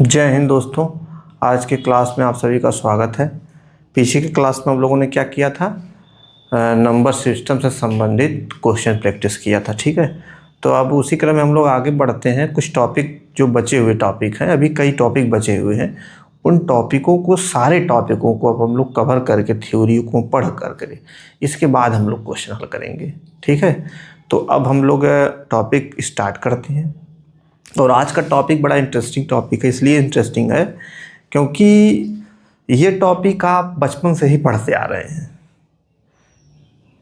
जय हिंद दोस्तों। आज के क्लास में आप सभी का स्वागत है। पीछे की क्लास में हम लोगों ने क्या किया था, नंबर सिस्टम से संबंधित क्वेश्चन प्रैक्टिस किया था। ठीक है, तो अब उसी क्रम में हम लोग आगे बढ़ते हैं। कुछ टॉपिक जो बचे हुए टॉपिक हैं, अभी कई टॉपिक बचे हुए हैं, उन टॉपिकों को, सारे टॉपिकों को अब हम लोग कवर करके, थ्योरी को पढ़ करके इसके बाद हम लोग क्वेश्चन हल करेंगे। ठीक है, तो अब हम लोग टॉपिक स्टार्ट करते हैं। और आज का टॉपिक बड़ा इंटरेस्टिंग टॉपिक है। इसलिए इंटरेस्टिंग है क्योंकि ये टॉपिक आप बचपन से ही पढ़ते आ रहे हैं।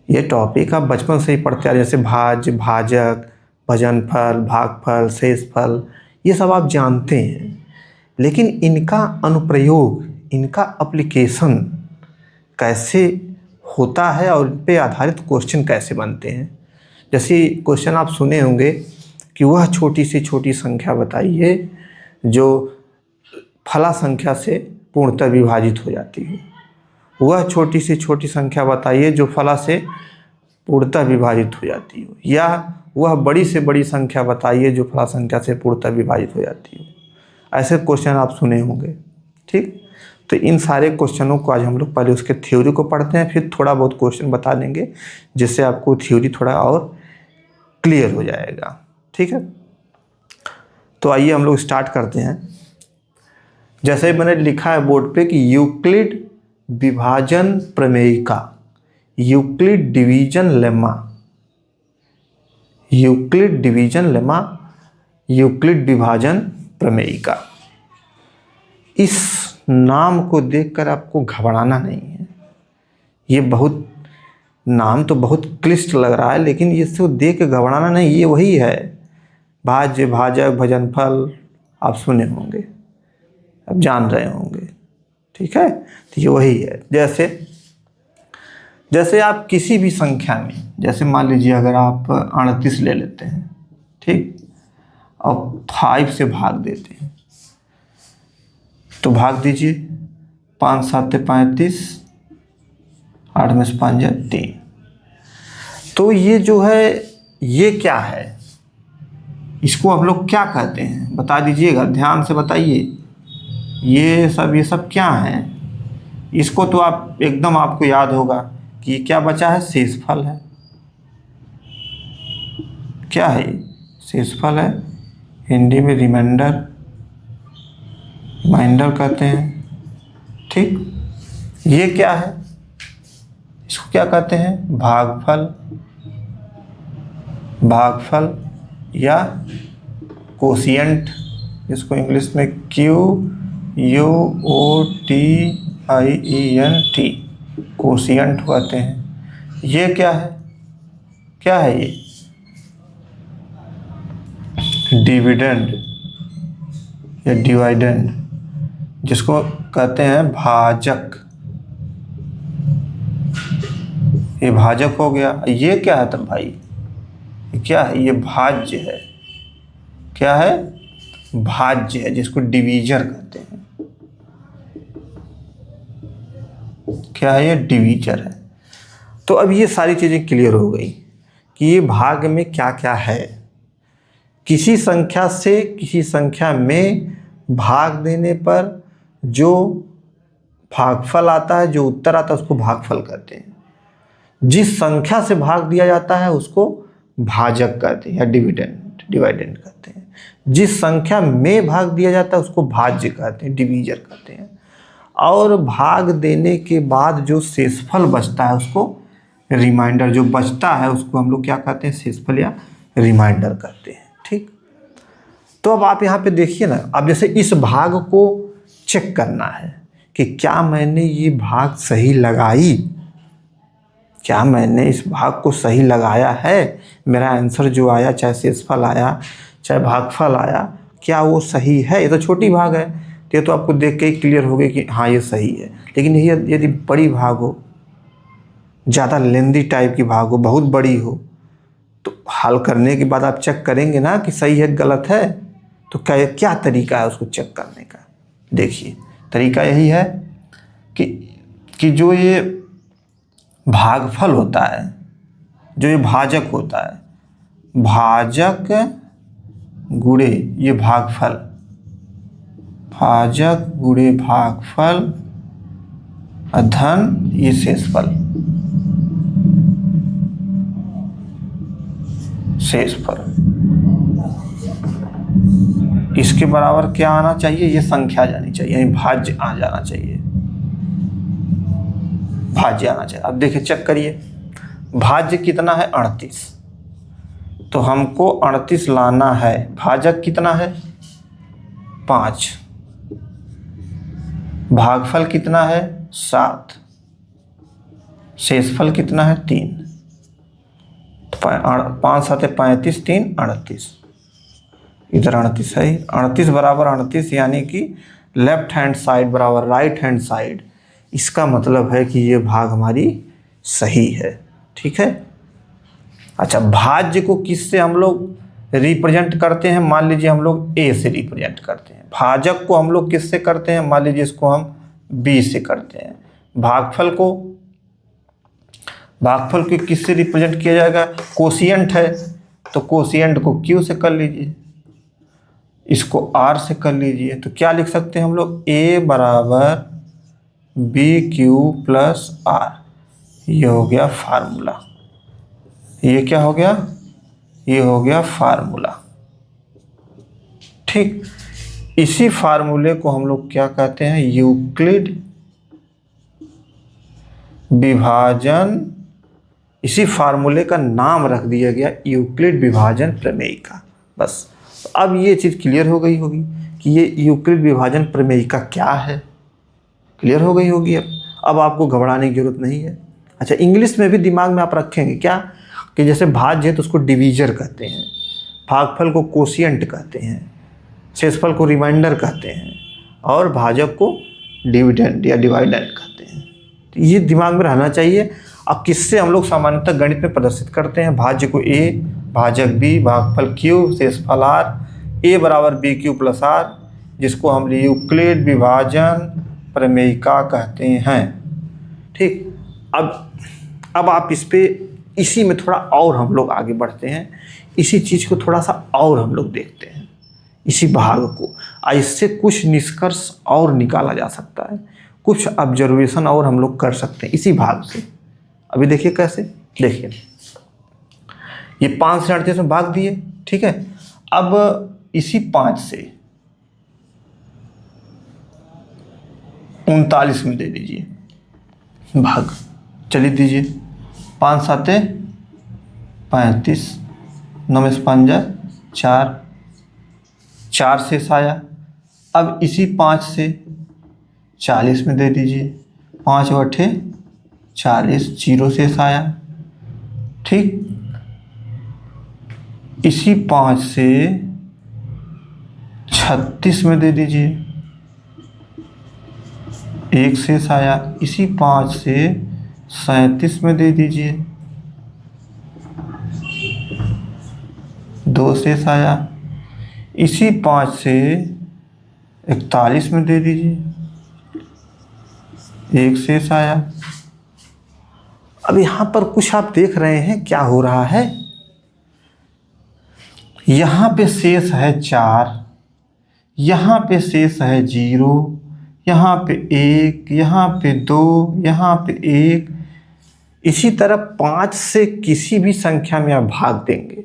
ये टॉपिक आप बचपन से ही पढ़ते आ रहे हैं, जैसे भाज्य, भाजक, भजनफल, भागफल, शेषफल, ये सब आप जानते हैं। लेकिन इनका अनुप्रयोग, इनका एप्लीकेशन कैसे होता है और इन पे आधारित क्वेश्चन कैसे बनते हैं। जैसे क्वेश्चन आप सुने होंगे कि वह छोटी से छोटी संख्या बताइए जो फला संख्या से पूर्णतः विभाजित हो जाती है। वह छोटी से छोटी संख्या बताइए जो फला से पूर्णतः विभाजित हो जाती हो। या वह बड़ी से बड़ी संख्या बताइए जो फला संख्या से पूर्णतः विभाजित हो जाती हो। ऐसे क्वेश्चन आप सुने होंगे। ठीक, तो इन सारे क्वेश्चनों को आज हम लोग पहले उसके थ्योरी को पढ़ते हैं, फिर थोड़ा बहुत क्वेश्चन बता देंगे जिससे आपको थ्योरी थोड़ा और क्लियर हो जाएगा। ठीक है, तो आइए हम लोग स्टार्ट करते हैं। जैसे मैंने लिखा है बोर्ड पे कि यूक्लिड विभाजन प्रमेयिका, Euclid division lemma, Euclid division lemma, Euclid विभाजन प्रमेयिका। इस नाम को देखकर आपको घबराना नहीं है। ये बहुत नाम तो बहुत क्लिष्ट लग रहा है, लेकिन इसको देख के घबराना नहीं। ये वही है, भाज्य, भाजक, भजनफल आप सुने होंगे, अब जान रहे होंगे। ठीक है, तो ये वही है। जैसे आप किसी भी संख्या में, जैसे मान लीजिए अगर आप 38 ले लेते हैं, ठीक, और 5 से भाग देते हैं, तो भाग दीजिए। 5 7 35, 8 में से 5 जाए 3। तो ये जो है, ये क्या है, इसको हम लोग क्या कहते हैं बता दीजिएगा, ध्यान से बताइए। ये सब क्या है। इसको तो आप एकदम, आपको याद होगा कि ये क्या बचा है, शेषफल है। क्या है ये, शेषफल है। हिंदी में रिमाइंडर, रिमाइंडर कहते हैं। ठीक, ये क्या है, इसको क्या कहते हैं, भागफल, भागफल या कोशिएंट, इसको इंग्लिश में QUOTIENT, कोशिएंट कहते हैं। ये क्या है, क्या है ये, डिविडेंड या डिवाइडेंड, जिसको कहते हैं भाजक। ये भाजक हो गया। ये क्या है तब भाई, ये क्या है, ये भाज्य है। क्या है, भाज्य है, जिसको डिवीजर कहते हैं। क्या है, ये डिवीजर है। तो अब ये सारी चीज़ें क्लियर हो गई कि ये भाग में क्या क्या है। किसी संख्या से किसी संख्या में भाग देने पर जो भागफल आता है, जो उत्तर आता है, उसको भागफल कहते हैं। जिस संख्या से भाग दिया जाता है उसको भाजक कहते हैं या डिवाइडेंड कहते हैं। जिस संख्या में भाग दिया जाता है उसको भाज्य कहते हैं, डिवीजर कहते हैं। और भाग देने के बाद जो शेषफल बचता है उसको रिमाइंडर, जो बचता है उसको हम लोग क्या कहते हैं, शेषफल या रिमाइंडर कहते हैं। ठीक, तो अब आप यहाँ पे देखिए ना, अब जैसे इस भाग को चेक करना है कि क्या मैंने ये भाग सही लगाई, क्या मैंने इस भाग को सही लगाया है, मेरा आंसर जो आया, चाहे शेषफल आया चाहे भागफल आया, क्या वो सही है। ये तो छोटी भाग है, तो ये तो आपको देख के ही क्लियर हो गया कि हाँ ये सही है। लेकिन यदि बड़ी भाग हो, ज़्यादा लेंदी टाइप की भाग हो, बहुत बड़ी हो, तो हल करने के बाद आप चेक करेंगे ना कि सही है गलत है। तो क्या तरीका है उसको चेक करने का। देखिए, तरीका यही है कि जो ये भागफल होता है, जो ये भाजक होता है, भाजक गुणे ये भागफल, भाजक गुणे भागफल धन ये शेषफल, इसके बराबर क्या आना चाहिए, ये संख्या जानी चाहिए, यानी भाज्य आ जाना चाहिए, भाज्य आना चाहिए। अब देखिए चेक करिए, भाज्य कितना है 38, तो हमको 38 लाना है। भाजक कितना है 5, भागफल कितना है 7, शेषफल कितना है 3, तो 5 7 35, 3 38, इधर 38 है, 38 बराबर 38, यानी कि लेफ्ट हैंड साइड बराबर राइट हैंड साइड, इसका मतलब है कि ये भाग हमारी सही है। ठीक है। अच्छा, भाज्य को किससे हम लोग रिप्रेजेंट करते हैं, मान लीजिए हम लोग ए से रिप्रेजेंट करते हैं। भाजक को हम लोग किससे करते हैं, मान लीजिए इसको हम बी से करते हैं। भागफल को किससे रिप्रेजेंट किया जाएगा, कोशिएंट है तो कोशिएंट को क्यू से कर लीजिए, इसको आर से कर लीजिए। तो क्या लिख सकते हैं हम लोग, ए बराबर बी क्यू प्लस आर, ये हो गया फार्मूला। ये क्या हो गया, ये हो गया फार्मूला। ठीक, इसी फार्मूले को हम लोग क्या कहते हैं, यूक्लिड विभाजन, इसी फार्मूले का नाम रख दिया गया यूक्लिड विभाजन प्रमेयिका। बस अब ये चीज़ क्लियर हो गई होगी कि ये यूक्लिड विभाजन प्रमेयिका क्या है, क्लियर हो गई होगी। अब आपको घबराने की जरूरत नहीं है। अच्छा, इंग्लिश में भी दिमाग में आप रखेंगे क्या, कि जैसे भाज्य है तो उसको डिवीजर कहते हैं, भागफल को कोशिएंट कहते हैं, शेषफल को रिमाइंडर कहते हैं, और भाजक को डिविडेंड या डिवाइडेंड कहते हैं। तो ये दिमाग में रहना चाहिए। अब किससे हम लोग सामान्यतः गणित में प्रदर्शित करते हैं, भाज्य को ए, भाजक बी, भागफल क्यू, शेषफल आर, ए बराबर बी क्यू प्लस आर, जिसको हम यूक्लिड विभाजन प्रमेयिका कहते हैं। ठीक, अब आप इस पे, इसी में थोड़ा और हम लोग आगे बढ़ते हैं, इसी चीज़ को थोड़ा सा और हम लोग देखते हैं, इसी भाग को। इससे कुछ निष्कर्ष और निकाला जा सकता है, कुछ ऑब्जर्वेशन और हम लोग कर सकते हैं इसी भाग से। अभी देखिए कैसे, देखिए ये 5 से 38 में भाग दिए। ठीक है, अब इसी 5 से 39 में दे दीजिए भाग, चलिए दीजिए, 5 7 35, 9 में से 5 जा 4, 4 शेष आया। अब इसी 5 से 40 में दे दीजिए, 5 8 40, 0 शेष आया। ठीक, इसी 5 से 36 में दे दीजिए, 1 शेष आया। इसी 5 से 37 में दे दीजिए, 2 शेष आया। इसी 5 से 41 में दे दीजिए, 1 शेष आया। अब यहाँ पर कुछ आप देख रहे हैं क्या हो रहा है, यहाँ पे शेष है 4, यहाँ पे शेष है 0, यहाँ पे 1, यहाँ पे 2, यहाँ पे 1। इसी तरह 5 से किसी भी संख्या में आप भाग देंगे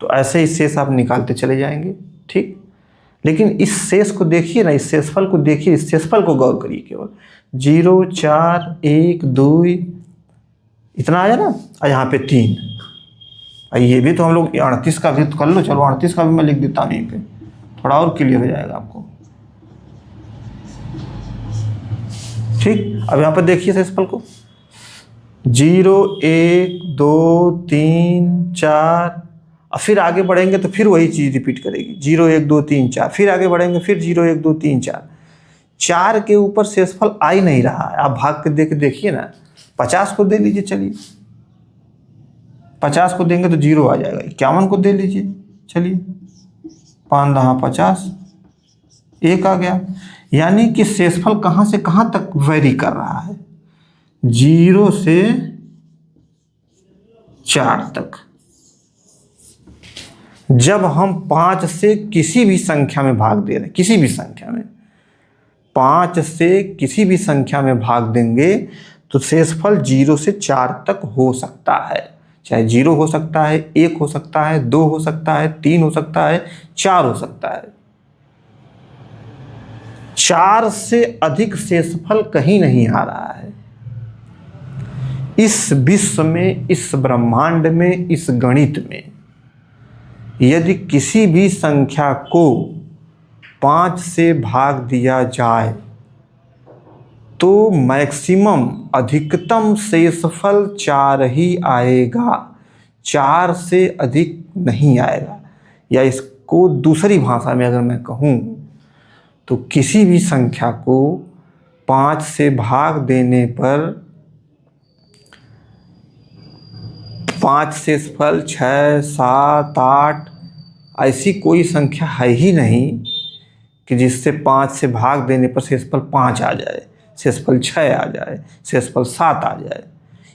तो ऐसे ही शेष आप निकालते चले जाएंगे। ठीक, लेकिन इस शेष को देखिए ना, इस शेषफल को देखिए, इस शेषफल को गौर करिए, केवल 0 4 1 2 इतना आया ना, और यहाँ पे 3। ये भी तो हम लोग 38 का भी तो कर लो, चलो 38 का भी मैं लिख देता हूँ यहीं पे, थोड़ा और क्लियर हो जाएगा आपको। ठीक, अब यहाँ पर देखिए शेषफल को, 0 1 2 3 4, और फिर आगे बढ़ेंगे तो फिर वही चीज़ रिपीट करेगी, 0 1 2 3 4, फिर आगे बढ़ेंगे फिर 0 1 2 3 4। 4 के ऊपर शेषफल आ ही नहीं रहा है। आप भाग के देखिए ना, 50 को दे लीजिए, चलिए 50 को देंगे तो 0 आ जाएगा। 51 को दे लीजिए, चलिए 5 10 50, 1 आ गया। यानी कि शेषफल कहाँ से कहाँ तक वेरी कर रहा है, 0 से 4 तक। जब हम 5 से किसी भी संख्या में भाग दे रहे हैं, किसी भी संख्या में, 5 से किसी भी संख्या में भाग देंगे तो शेषफल 0 से 4 तक हो सकता है। चाहे 0 हो सकता है, 1 हो सकता है, 2 हो सकता है, 3 हो सकता है, 4 हो सकता है। 4 से अधिक शेषफल कहीं नहीं आ रहा है। इस विश्व में, इस ब्रह्मांड में, इस गणित में यदि किसी भी संख्या को 5 से भाग दिया जाए तो मैक्सिमम, अधिकतम शेषफल 4 ही आएगा, 4 से अधिक नहीं आएगा। या इसको दूसरी भाषा में अगर मैं कहूँ तो किसी भी संख्या को 5 से भाग देने पर 5 शेषफल 6, 7, 8 ऐसी कोई संख्या है ही नहीं कि जिससे 5 से भाग देने पर शेषफल 5 आ जाए, शेषफल 6 आ जाए, शेषफल 7 आ जाए।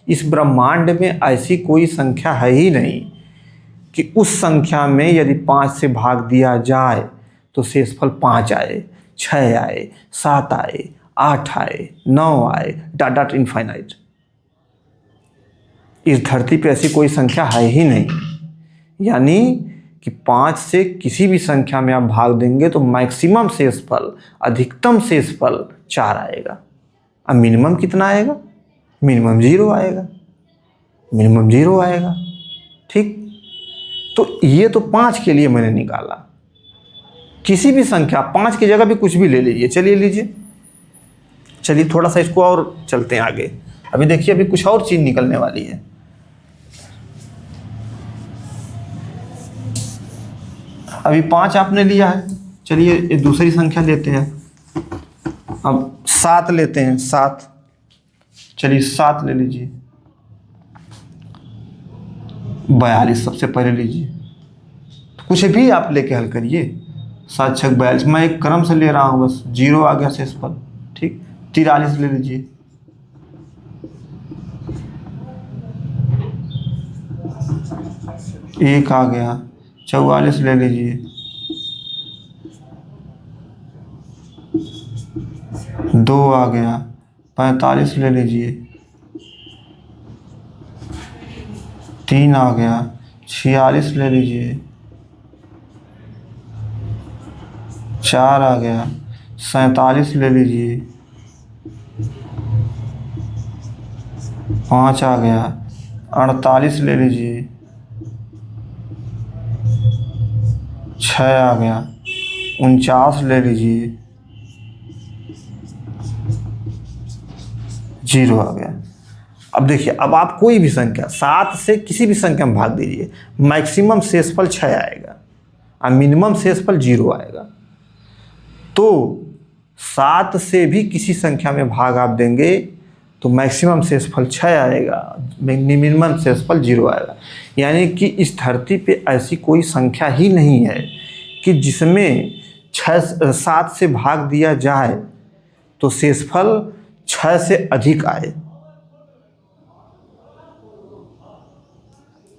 इस ब्रह्मांड में ऐसी कोई संख्या है ही नहीं कि उस संख्या में यदि 5 से भाग दिया जाए तो शेषफल 5 आए, 6 आए, 7 आए, 8 आए, 9 आए, डॉट डॉट इनफाइनाइट। इस धरती पे ऐसी कोई संख्या है ही नहीं। यानी कि 5 से किसी भी संख्या में आप भाग देंगे तो मैक्सिमम शेषफल, अधिकतम शेषफल 4 आएगा। अब मिनिमम कितना आएगा? मिनिमम 0 आएगा, मिनिमम 0 आएगा। ठीक, तो ये तो 5 के लिए मैंने निकाला। किसी भी संख्या 5 की जगह भी कुछ भी ले लीजिए, चलिए लीजिए। चलिए थोड़ा सा इसको और चलते हैं आगे। अभी देखिए, अभी कुछ और चीज निकलने वाली है। अभी 5 आपने लिया है, चलिए एक दूसरी संख्या लेते हैं। अब 7 लेते हैं, 7। चलिए 7 ले लीजिए। 42 सबसे पहले लीजिए, कुछ भी आप लेके हल करिए। 7 6 42, मैं एक क्रम से ले रहा हूँ, बस 0 आ गया शेषफल। ठीक, 43 ले लीजिए। एक आ गया, 44 ले लीजिए। 2 आ गया, 45 ले लीजिए। 3 आ गया, 46 ले लीजिए। 4 आ गया, 47 ले लीजिए। 5 आ गया, 48 ले लीजिए। 6 आ गया, 49 ले लीजिए। 0 आ गया। अब देखिए, अब आप कोई भी संख्या 7 से किसी भी संख्या में भाग दीजिए, मैक्सिमम शेषफल 6 आएगा और मिनिमम शेषफल 0 आएगा। तो 7 से भी किसी संख्या में भाग आप देंगे तो मैक्सिमम शेषफल 6 आएगा, मिनिमम शेषफल 0 आएगा। यानी कि इस धरती पे ऐसी कोई संख्या ही नहीं है कि जिसमें 7 से भाग दिया जाए तो शेषफल 6 से अधिक आए।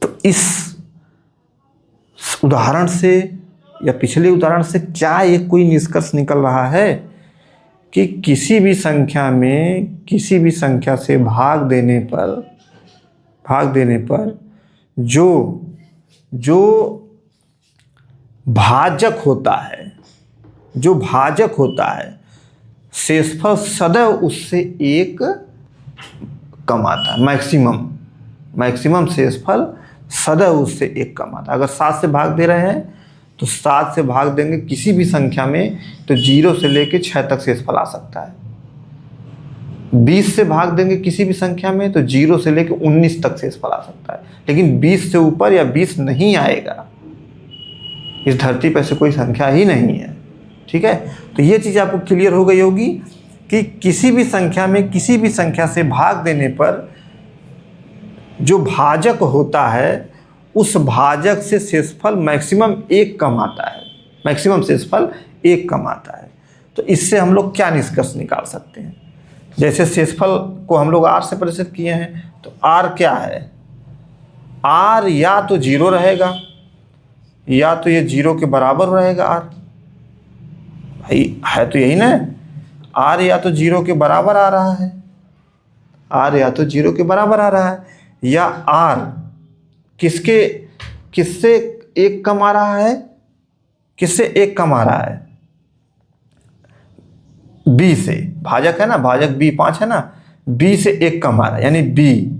तो इस उदाहरण से या पिछले उदाहरण से क्या एक कोई निष्कर्ष निकल रहा है कि किसी भी संख्या में, किसी भी संख्या से भाग देने पर जो भाजक होता है, शेषफल सदैव उससे 1 कम आता है। मैक्सिमम शेषफल सदैव उससे 1 कम आता है। अगर 7 से भाग दे रहे हैं तो 7 से भाग देंगे किसी भी संख्या में तो 0 से लेके 6 तक शेषफल आ सकता है। 20 से भाग देंगे किसी भी संख्या में तो 0 से लेके 19 तक शेषफल आ सकता है। लेकिन 20 से ऊपर या 20 नहीं आएगा। इस धरती पर ऐसी कोई संख्या ही नहीं है। ठीक है, तो ये चीज़ आपको क्लियर हो गई होगी कि किसी भी संख्या में किसी भी संख्या से भाग देने पर जो भाजक होता है उस भाजक से शेषफल मैक्सिमम 1 कम आता है। मैक्सिमम शेषफल 1 कम आता है। तो इससे हम लोग क्या निष्कर्ष निकाल सकते हैं? जैसे शेषफल को हम लोग r से परिचित किए हैं, तो r क्या है? r या तो 0 रहेगा या तो ये 0 के बराबर रहेगा। r भाई है तो यही ना, आर या तो 0 के बराबर आ रहा है, आर या तो 0 के बराबर आ रहा है, या आर किससे 1 कम आ रहा है, किससे 1 कम आ रहा है, बी से। भाजक है ना, भाजक बी 5 है ना, बी से 1 कम आ रहा है, यानी बी,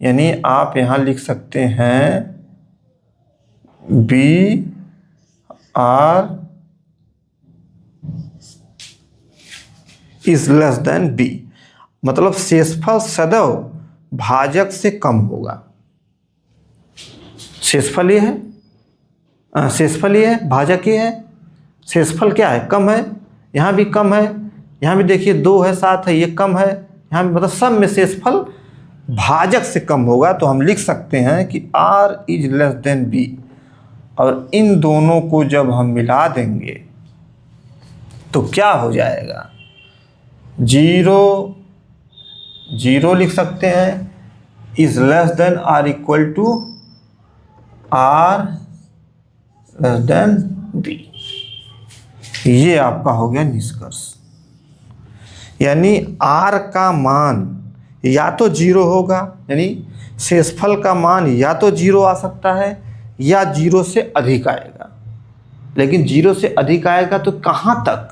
यानी आप यहां लिख सकते हैं B R is less than B, मतलब शेषफल सदैव भाजक से कम होगा। शेषफल ये है, शेषफल ये है, भाजक ये है, शेषफल क्या है, कम है, यहाँ भी कम है, यहाँ भी देखिए 2 है 7 है, ये कम है, यहाँ भी, मतलब सब में शेषफल भाजक से कम होगा। तो हम लिख सकते हैं कि R is less than B, और इन दोनों को जब हम मिला देंगे तो क्या हो जाएगा, 0 0 लिख सकते हैं, is less than R equal to R less than B। ये आपका हो गया निष्कर्ष, यानी R का मान या तो 0 होगा, यानी शेषफल का मान या तो 0 आ सकता है या 0 से अधिक आएगा। लेकिन 0 से अधिक आएगा तो कहाँ तक,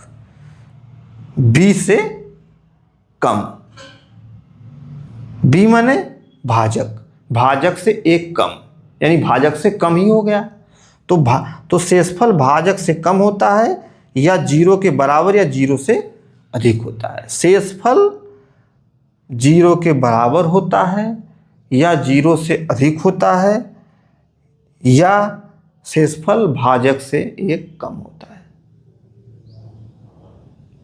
B से कम। B माने भाजक, भाजक से 1 कम, यानी भाजक से कम ही हो गया। तो शेषफल भाजक से कम होता है या 0 के बराबर या 0 से अधिक होता है। शेषफल 0 के बराबर होता है या 0 से अधिक होता है, या शेषफल भाजक से 1 कम होता है।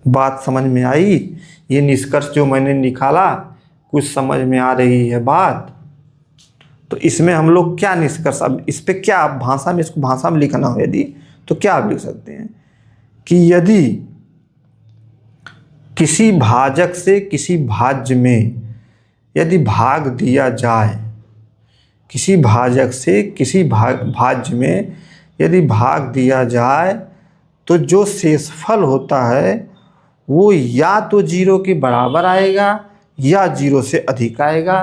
बात समझ में आई? ये निष्कर्ष जो मैंने निकाला, कुछ समझ में आ रही है बात? तो इसमें हम लोग क्या निष्कर्ष, अब इस पे क्या आप भाषा में, इसको भाषा में लिखना हो यदि, तो क्या आप लिख सकते हैं कि यदि किसी भाजक से किसी भाज्य में यदि भाग दिया जाए, किसी भाजक से किसी भाज्य में यदि भाग दिया जाए, तो जो शेषफल होता है वो या तो 0 के बराबर आएगा या 0 से अधिक आएगा,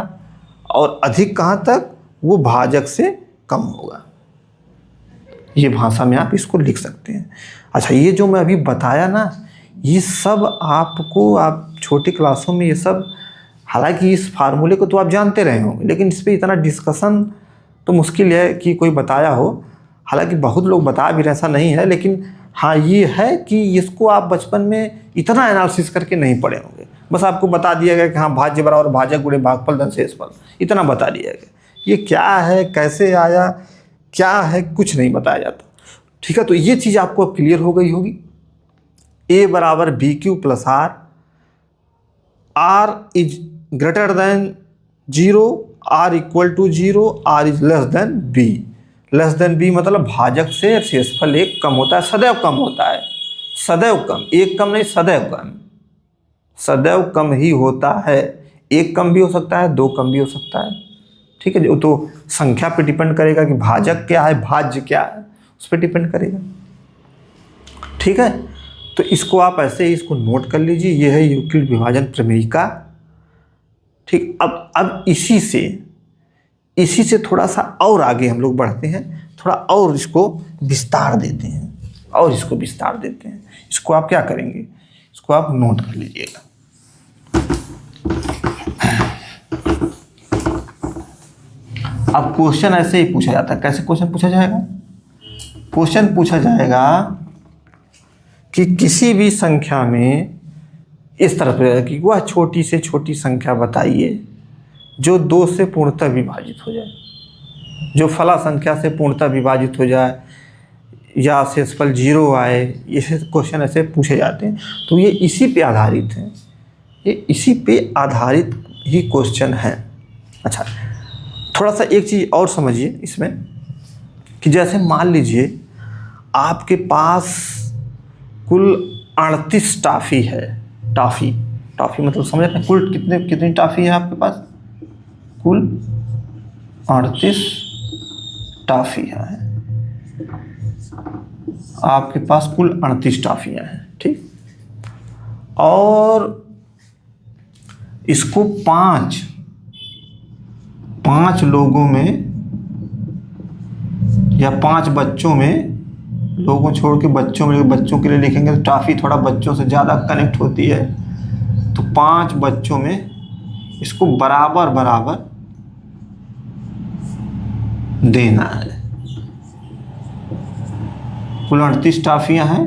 और अधिक कहाँ तक, वो भाजक से कम होगा। ये भाषा में आप इसको लिख सकते हैं। अच्छा, ये जो मैं अभी बताया ना, ये सब आपको, आप छोटी क्लासों में ये सब, हालांकि इस फार्मूले को तो आप जानते रहे होंगे, लेकिन इस पर इतना डिस्कशन तो मुश्किल है कि कोई बताया हो। हालांकि बहुत लोग बता भी रहे, ऐसा नहीं है, लेकिन हाँ ये है कि इसको आप बचपन में इतना एनालिसिस करके नहीं पढ़े होंगे। बस आपको बता दिया गया कि हाँ भाज्य बराबर भाजक गुणे भागफल धन शेषफल, इतना बता दिया गया। ये क्या है, कैसे आया, क्या है, कुछ नहीं बताया जाता। ठीक है, तो ये चीज़ आपको अब क्लियर हो गई होगी। A बराबर B Q plus R, R is greater than 0, R equal to 0, R is less than B. Less than B मतलब भाजक से शेषफल 1 कम होता है, सदैव कम होता है, सदैव कम, 1 कम नहीं, सदैव कम, सदैव कम ही होता है। 1 कम भी हो सकता है, 2 कम भी हो सकता है। ठीक है, जो तो संख्या पे डिपेंड करेगा कि भाजक क्या है, भाज्य क्या है, उस पर डिपेंड करेगा। ठीक है, तो इसको आप ऐसे ही इसको नोट कर लीजिए। ये है यूक्लिड विभाजन प्रमेय का। ठीक, अब इसी से थोड़ा सा और आगे हम लोग बढ़ते हैं, थोड़ा और इसको विस्तार देते हैं, और इसको विस्तार देते हैं। इसको आप क्या करेंगे, इसको आप नोट कर लीजिएगा। अब क्वेश्चन ऐसे ही पूछा जाता है। कैसे क्वेश्चन पूछा जाएगा? क्वेश्चन पूछा जाएगा कि किसी भी संख्या में इस तरह से कि वह छोटी से छोटी संख्या बताइए जो 2 से पूर्णतः विभाजित हो जाए, जो फला संख्या से पूर्णतः विभाजित हो जाए या शेषफल 0 आए। ये क्वेश्चन ऐसे पूछे जाते हैं। तो ये इसी पे आधारित है, ये इसी पे आधारित ही क्वेश्चन है। अच्छा, थोड़ा सा एक चीज़ और समझिए इसमें कि जैसे मान लीजिए आपके पास कुल 38 टॉफ़ी है। टॉफ़ी मतलब समझ रहे हैं, कुल कितनी टॉफ़ी है आपके पास? कुल 38 टॉफ़ी है आपके पास, कुल 38 टॉफ़ियाँ हैं। ठीक, और इसको पाँच लोगों में या 5 बच्चों में, लोगों छोड़ के बच्चों में, बच्चों के लिए लिखेंगे तो टॉफ़ी थोड़ा बच्चों से ज़्यादा कनेक्ट होती है, तो 5 बच्चों में इसको बराबर बराबर देना है। कुल 38 टॉफ़ियाँ हैं,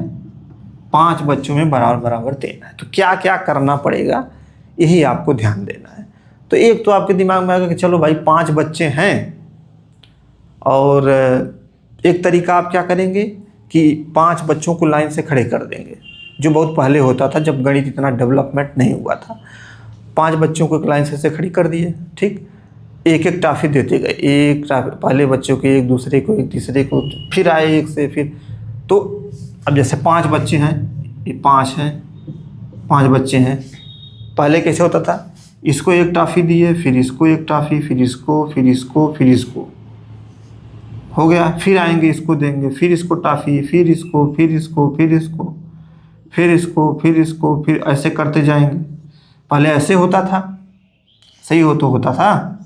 5 बच्चों में बराबर बराबर देना है। तो क्या क्या करना पड़ेगा, यही आपको ध्यान देना है। तो एक तो आपके दिमाग में आएगा कि चलो भाई 5 बच्चे हैं, और एक तरीका आप क्या करेंगे कि 5 बच्चों को लाइन से खड़े कर देंगे, जो बहुत पहले होता था जब गणित इतना डेवलपमेंट नहीं हुआ था। 5 बच्चों को एक लाइन से खड़ी कर दिए, ठीक, एक एक टॉफ़ी देते गए, एक टॉफ़ी पहले बच्चों को, एक दूसरे को, एक तीसरे को, फिर आए एक से, फिर तो अब जैसे 5 बच्चे हैं, ये 5 हैं, 5 बच्चे हैं। पहले कैसे होता था, इसको एक टॉफ़ी दिए, फिर इसको एक टॉफ़ी, फिर इसको, फिर इसको, फिर इसको, हो गया। फिर आएंगे इसको देंगे, फिर इसको टॉफ़ी, फिर इसको, फिर इसको, फिर इसको, फिर इसको, फिर इसको, फिर ऐसे करते जाएंगे। पहले ऐसे होता था, सही हो तो होता था,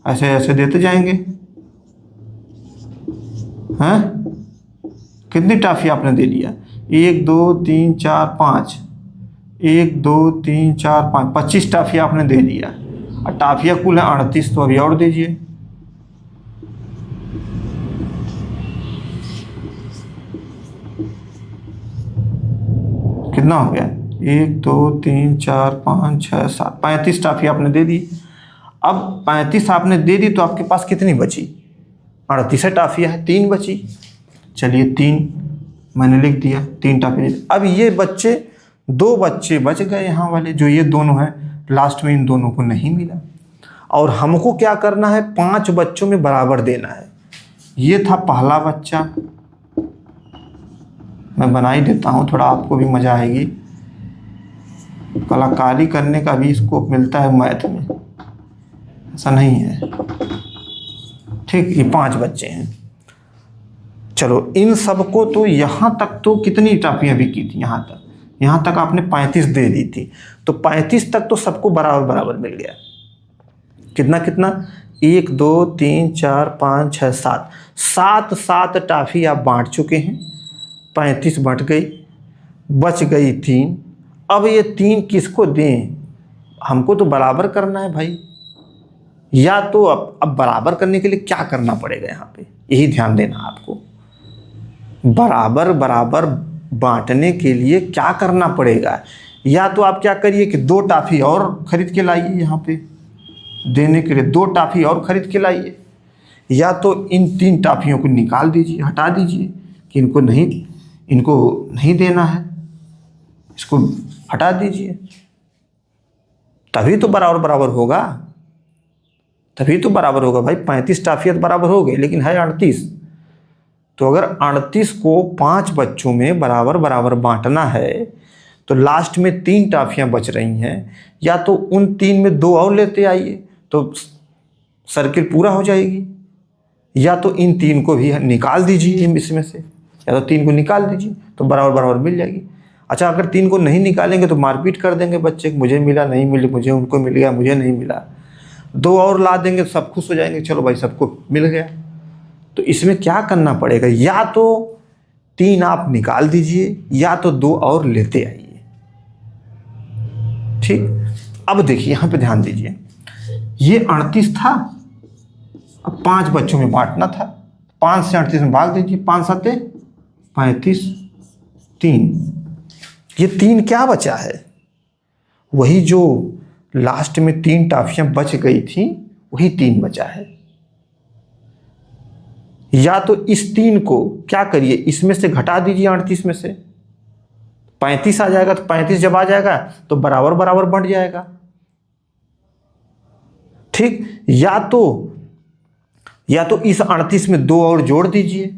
ऐसे ऐसे देते जाएंगे। हैं, कितनी टॉफ़ी आपने दे दिया, 1 2 3 4 5, 1 2 3 4 5, 25 टॉफ़ी आपने दे दिया। और टॉफ़ियाँ कुल है 38, तो अभी और दीजिए। कितना हो गया, 1 2 3 4 5 6 7, 35 टॉफ़ी आपने दे दी। अब 35 आपने दे दी तो आपके पास कितनी बची, 38 टॉफ़ियाँ है, 3 बची। चलिए 3 मैंने लिख दिया, 3 टॉफ़ी दे दी। अब ये बच्चे 2 बच्चे बच गए यहाँ वाले, जो ये दोनों हैं, लास्ट में इन दोनों को नहीं मिला। और हमको क्या करना है, 5 बच्चों में बराबर देना है। ये था पहला बच्चा, मैं बना ही देता हूँ, थोड़ा आपको भी मज़ा आएगी। कलाकारी करने का भी स्कोप मिलता है मैथ में, ऐसा नहीं है, ठीक। ये 5 बच्चे हैं। चलो इन सबको तो यहाँ तक तो कितनी टॉफ़ियाँ भी की थी, यहाँ तक आपने 35 दे दी थी, तो 35 तक तो सबको बराबर बराबर मिल गया। कितना कितना, 1 2 3 4 5 6 7, 7 टॉफ़ी आप बांट चुके हैं। 35 बट गई, बच गई 3। अब ये 3 किसको दें, हमको तो बराबर करना है भाई। या तो अब बराबर करने के लिए क्या करना पड़ेगा, यहाँ पे यही ध्यान देना आपको। बराबर बराबर बांटने के लिए क्या करना पड़ेगा, या तो आप क्या करिए कि 2 टॉफ़ी और ख़रीद के लाइए, यहाँ पे देने के लिए 2 टॉफ़ी और ख़रीद के लाइए, या तो इन 3 टॉफ़ियों को निकाल दीजिए, हटा दीजिए कि इनको नहीं देना है, इसको हटा दीजिए, तभी तो बराबर बराबर होगा, तभी तो बराबर होगा भाई। 35 टॉफ़ियाँ बराबर हो गई, लेकिन है 38, तो अगर 38 को 5 बच्चों में बराबर बराबर बांटना है, तो लास्ट में 3 टॉफ़ियाँ बच रही हैं, या तो उन 3 में 2 और लेते आइए तो सर्किल पूरा हो जाएगी, या तो इन 3 को भी निकाल दीजिए इसमें से, या तो 3 को निकाल दीजिए तो बराबर बराबर मिल जाएगी। अच्छा, अगर 3 को नहीं निकालेंगे तो मारपीट कर देंगे बच्चे, मुझे मिला नहीं मिली, मुझे उनको मिल गया मुझे नहीं मिला। 2 और ला देंगे तो सब खुश हो जाएंगे, चलो भाई सबको मिल गया। तो इसमें क्या करना पड़ेगा, या तो 3 आप निकाल दीजिए, या तो 2 और लेते आइए, ठीक। अब देखिए यहाँ पे ध्यान दीजिए, ये 38 था, अब 5 बच्चों में बांटना था, 5 से 38 में भाग दीजिए, 5 7 35, 3, ये 3 क्या बचा है, वही जो लास्ट में 3 टॉफ़ियाँ बच गई थी, वही 3 बचा है। या तो इस 3 को क्या करिए, इसमें से घटा दीजिए, 38 में से 35 आ जाएगा, तो 35 जब आ जाएगा तो बराबर बराबर बंट जाएगा, ठीक। या तो इस 38 में 2 और जोड़ दीजिए,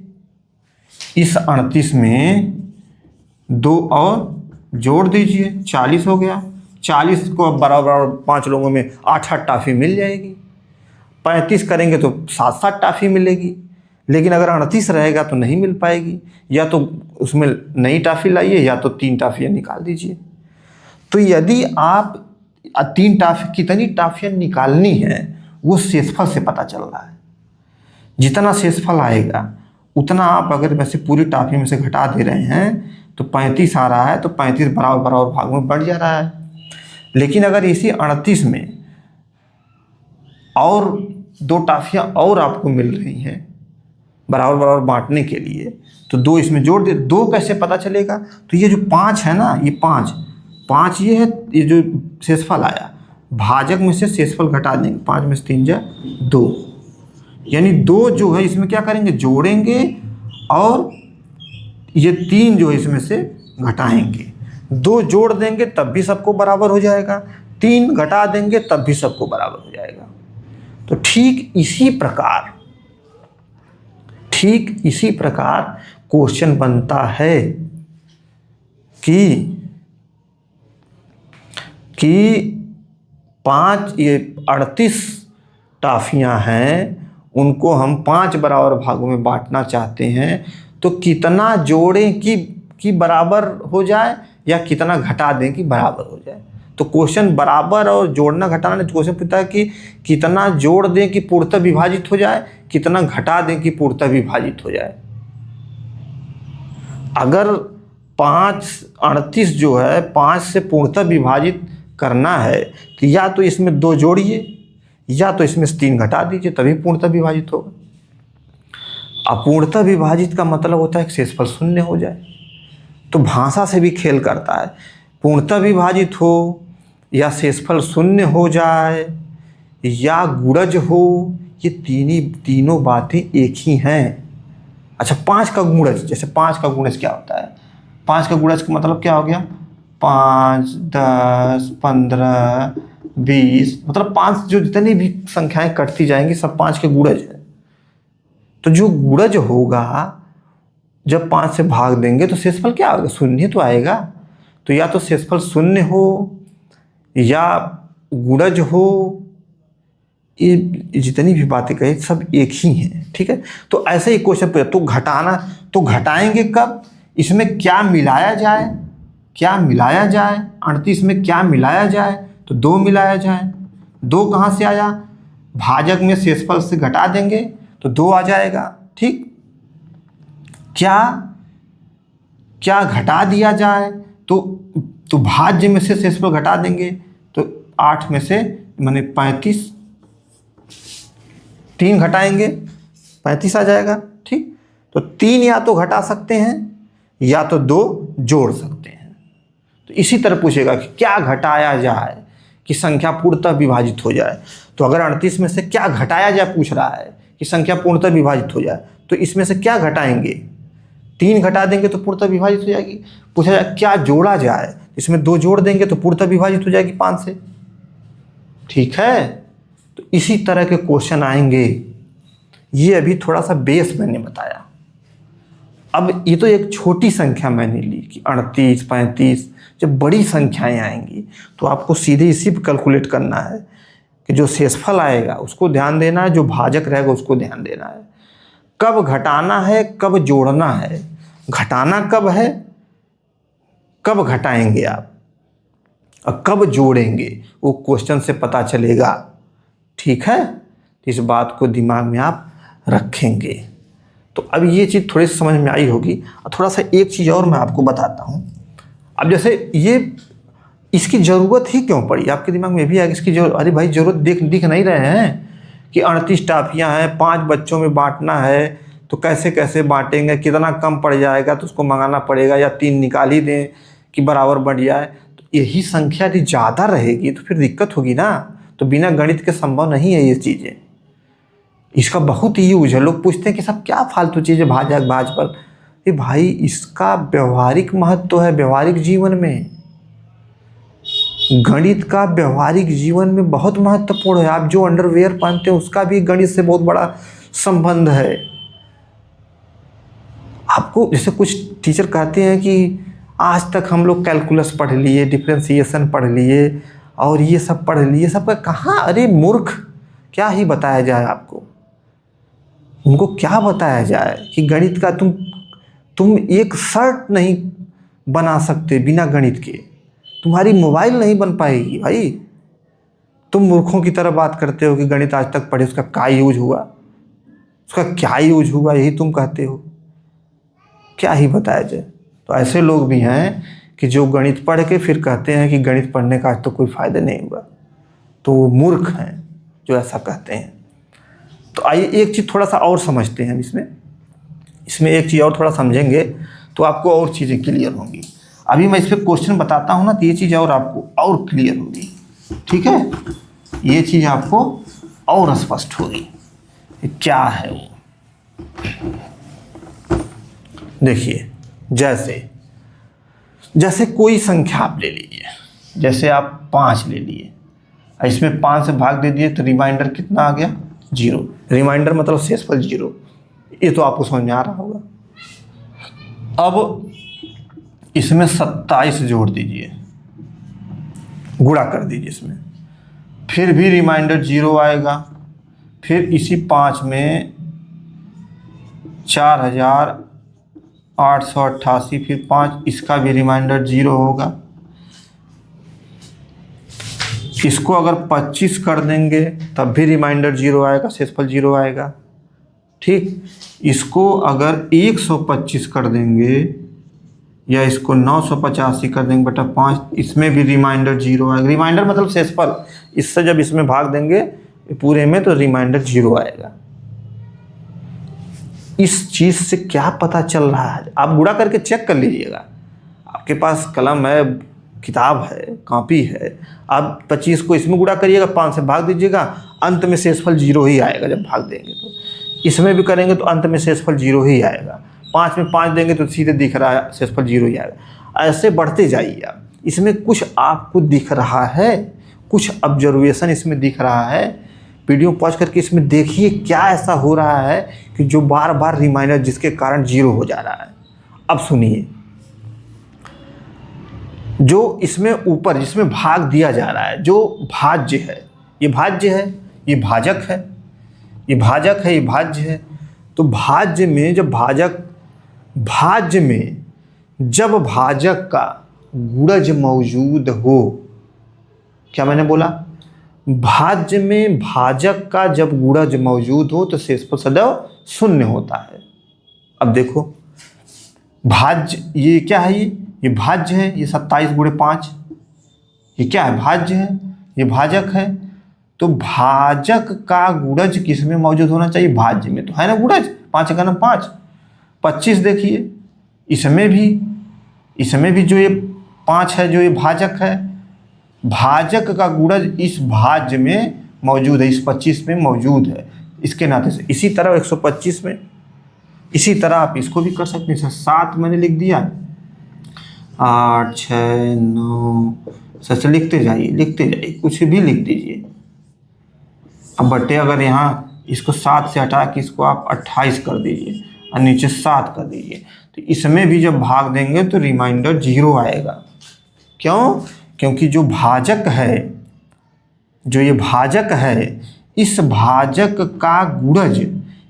इस 38 में 2 और जोड़ दीजिए, 40 हो गया। 40 को अब बराबर बराबर 5 लोगों में 8 टॉफ़ी मिल जाएगी। 35 करेंगे तो 7 टॉफ़ी मिलेगी, लेकिन अगर 38 रहेगा तो नहीं मिल पाएगी, या तो उसमें नई टॉफ़ी लाइए, या तो 3 टॉफ़ियाँ निकाल दीजिए। तो यदि आप 3 टाफी कितनी टाफियाँ निकालनी है वो शेषफल से पता चल रहा है। जितना शेषफल आएगा उतना आप अगर वैसे पूरी टाफी में से घटा दे रहे हैं तो 35 आ रहा है, तो 35 बराबर बराबर भागों में बढ़ जा रहा है। लेकिन अगर इसी 38 में और 2 टाफियाँ और आपको मिल रही हैं बराबर बराबर बांटने के लिए, तो 2 इसमें जोड़ दे। 2 कैसे पता चलेगा? तो ये जो 5 है ना, ये 5 ये है, ये जो शेषफल आया भाजक में से शेषफल घटा देंगे। 5 में से 3 जा 2, यानी 2 जो है इसमें क्या करेंगे, जोड़ेंगे, और ये 3 जो है इसमें से घटाएंगे। 2 जोड़ देंगे तब भी सबको बराबर हो जाएगा, 3 घटा देंगे तब भी सबको बराबर हो जाएगा। तो ठीक इसी प्रकार क्वेश्चन बनता है कि 38 टाफियाँ हैं, उनको हम 5 बराबर भागों में बांटना चाहते हैं, तो कितना जोड़ें कि बराबर हो जाए या कितना घटा दें कि बराबर हो जाए। तो क्वेश्चन बराबर और जोड़ना घटाना क्वेश्चन पूछता है कि कितना जोड़ दें कि पूर्णतः विभाजित हो जाए, कितना घटा दें कि पूर्णतः विभाजित हो जाए। अगर 38 जो है 5 से पूर्णतः विभाजित करना है तो या तो इसमें 2 जोड़िए या तो इसमें से 3 घटा दीजिए, तभी पूर्णतः विभाजित होगा। अपूर्णतः विभाजित का मतलब होता है कि शेषफल शून्य हो जाए। तो भाषा से भी खेल करता है, पूर्णतः विभाजित हो या शेषफल शून्य हो जाए या गुणज हो, ये तीनों बातें एक ही हैं। अच्छा, 5 का गुणज, जैसे 5 का गुणज क्या होता है? 5 का गुणज का मतलब क्या हो गया? 5, 10, 15, 20, मतलब 5 जो जितनी भी संख्याएं कटती जाएंगी सब 5 के गुणज है। तो जो गुणज होगा जब 5 से भाग देंगे तो शेषफल क्या होगा? शून्य तो आएगा। तो या तो शेषफल शून्य हो या गुणज हो, ये जितनी भी बातें कही सब एक ही हैं, ठीक है। तो ऐसे ही क्वेश्चन पूछा तो घटाना, तो घटाएंगे कब? इसमें क्या मिलाया जाए, 38 में क्या मिलाया जाए? तो 2 मिलाया जाए। 2 कहाँ से आया? भाजक में शेषफल से घटा देंगे तो 2 आ जाएगा, ठीक। क्या घटा दिया जाए? तो भाज्य में से शेषफल घटा देंगे तो 8 में से माने 35, 3 घटाएंगे 35 आ जाएगा, ठीक। तो 3 या तो घटा सकते हैं या तो 2 जोड़ सकते हैं। तो इसी तरह पूछेगा कि क्या घटाया जाए कि संख्या पूर्णतः विभाजित हो जाए। तो अगर 38 में से क्या घटाया जाए पूछ रहा है कि संख्या पूर्णतः विभाजित हो जाए, तो इसमें से क्या घटाएंगे? 3 घटा देंगे तो पूर्णतः विभाजित हो जाएगी। पूछा जाए क्या जोड़ा जाए, इसमें 2 जोड़ देंगे तो पूर्णतः विभाजित हो जाएगी 5 से, ठीक है। तो इसी तरह के क्वेश्चन आएंगे। ये अभी थोड़ा सा बेस मैंने बताया। अब ये तो एक छोटी संख्या मैंने ली कि 38, 35, जब बड़ी संख्याएं आएंगी तो आपको सीधे इसी पर कैलकुलेट करना है कि जो शेषफल आएगा उसको ध्यान देना है, जो भाजक रहेगा उसको ध्यान देना है। कब घटाना है, कब जोड़ना है। घटाना कब है, कब घटाएंगे आप, और कब जोड़ेंगे वो क्वेश्चन से पता चलेगा, ठीक है। इस बात को दिमाग में आप रखेंगे। तो अब ये चीज़ थोड़ी सी समझ में आई होगी। और थोड़ा सा एक चीज़ और मैं आपको बताता हूँ। अब जैसे ये इसकी ज़रूरत ही क्यों पड़ी, आपके दिमाग में भी आएगा इसकी जरूरत। अरे भाई ज़रूरत दिख नहीं रहे हैं कि 38 टाफियाँ हैं, 5 बच्चों में बांटना है, तो कैसे बांटेंगे, कितना कम पड़ जाएगा तो उसको मंगाना पड़ेगा, या 3 निकाल ही दें कि बराबर बढ़ जाए। तो यही संख्या यदि ज़्यादा रहेगी तो फिर दिक्कत होगी ना। तो बिना गणित के संभव नहीं है ये चीज़ें। इसका बहुत यूज है। लोग पूछते हैं कि सब क्या फालतू चीज़ें भाजक भाजपल। ये भाई इसका व्यवहारिक महत्व है। व्यवहारिक जीवन में गणित का व्यवहारिक जीवन में बहुत महत्वपूर्ण है। आप जो अंडरवेयर पहनते हैं उसका भी गणित से बहुत बड़ा संबंध है। आपको जैसे कुछ टीचर कहते हैं कि आज तक हम लोग कैलकुलस पढ़ लिए, डिफरेंशिएशन पढ़ लिए और ये सब पढ़ लिए, सब कहाँ। अरे मूर्ख, क्या ही बताया जाए आपको। उनको क्या बताया जाए कि गणित का तुम एक शर्ट नहीं बना सकते बिना गणित के। तुम्हारी मोबाइल नहीं बन पाएगी भाई। तुम मूर्खों की तरह बात करते हो कि गणित आज तक पढ़े, उसका क्या यूज हुआ, उसका क्या यूज हुआ, यही तुम कहते हो। क्या ही बताया जाए। तो ऐसे लोग भी हैं कि जो गणित पढ़ के फिर कहते हैं कि गणित पढ़ने का आज तो कोई फ़ायदा नहीं हुआ। तो वो मूर्ख हैं जो ऐसा कहते हैं। तो आइए एक चीज़ थोड़ा सा और समझते हैं इसमें एक चीज़ और थोड़ा समझेंगे तो आपको और चीज़ें क्लियर होंगी। अभी मैं इस पर क्वेश्चन बताता हूँ ना, तो ये चीज़ और आपको और क्लियर होगी। ठीक है, ये चीज़ आपको और स्पष्ट होगी क्या है वो। देखिए, जैसे कोई संख्या आप ले लीजिए, जैसे आप 5 ले लिए, इसमें 5 से भाग दे दिए तो रिमाइंडर कितना आ गया? 0। रिमाइंडर मतलब शेषफल 0। ये तो आपको समझ में आ रहा होगा। अब इसमें 27 जोड़ दीजिए, गुणा कर दीजिए इसमें, फिर भी रिमाइंडर 0 आएगा। फिर इसी 5 में 4888, फिर 5, इसका भी रिमाइंडर 0 होगा। इसको अगर 25 कर देंगे तब भी रिमाइंडर 0 आएगा, शेषफल 0 आएगा। ठीक, इसको अगर 125 कर देंगे या इसको 985 कर देंगे बटा 5, इसमें भी रिमाइंडर 0 आएगा। रिमाइंडर मतलब शेषफल, इससे जब इसमें भाग देंगे पूरे में तो रिमाइंडर 0 आएगा। इस चीज़ से क्या पता चल रहा है? आप गुणा करके चेक कर लीजिएगा। आपके पास कलम है, किताब है, कॉपी है। आप 25 को इसमें गुणा करिएगा, 5 से भाग दीजिएगा, अंत में शेषफल 0 ही आएगा। जब भाग देंगे तो इसमें भी करेंगे तो अंत में शेषफल 0 ही आएगा। 5 में 5 देंगे तो सीधे दिख रहा है शेषफल 0 ही आएगा। ऐसे बढ़ते जाइए आप। इसमें कुछ आपको दिख रहा है, कुछ ऑब्जर्वेशन इसमें दिख रहा है। वीडियो पॉज करके इसमें देखिए क्या ऐसा हो रहा है कि जो बार बार रिमाइंडर जिसके कारण 0 हो जा रहा है। अब सुनिए, जो इसमें ऊपर जिसमें भाग दिया जा रहा है, जो भाज्य है, ये भाज्य है, ये भाजक है, ये भाजक है, ये भाज्य है। तो भाज्य में जब भाजक का गुणज मौजूद हो, क्या मैंने बोला? भाज्य में भाजक का जब गुणज मौजूद हो तो शेषफल सदैव 0 होता है। अब देखो, भाज्य ये क्या है? ये भाज्य है, ये 27 गुणे 5, ये क्या है? भाज्य है, ये भाजक है। तो भाजक का गुणज किस में मौजूद होना चाहिए? भाज्य में। तो है ना गुणज, 5 का 5, 25 देखिए, इसमें भी जो ये 5 है, जो ये भाजक है, भाजक का गुणज इस भाज्य में मौजूद है, इस 25 में मौजूद है। इसके नाते से इसी तरह 125 में, इसी तरह आप इसको भी कर सकते हैं। 7 मैंने लिख दिया, 8, 6, 9, सच लिखते जाइए, कुछ भी लिख दीजिए। अब बटे अगर यहाँ इसको 7 से हटा के इसको आप 28 कर दीजिए और नीचे 7 कर दीजिए, तो इसमें भी जब भाग देंगे तो रिमाइंडर 0 आएगा। क्यों? क्योंकि जो भाजक है, जो ये भाजक है, इस भाजक का गुणज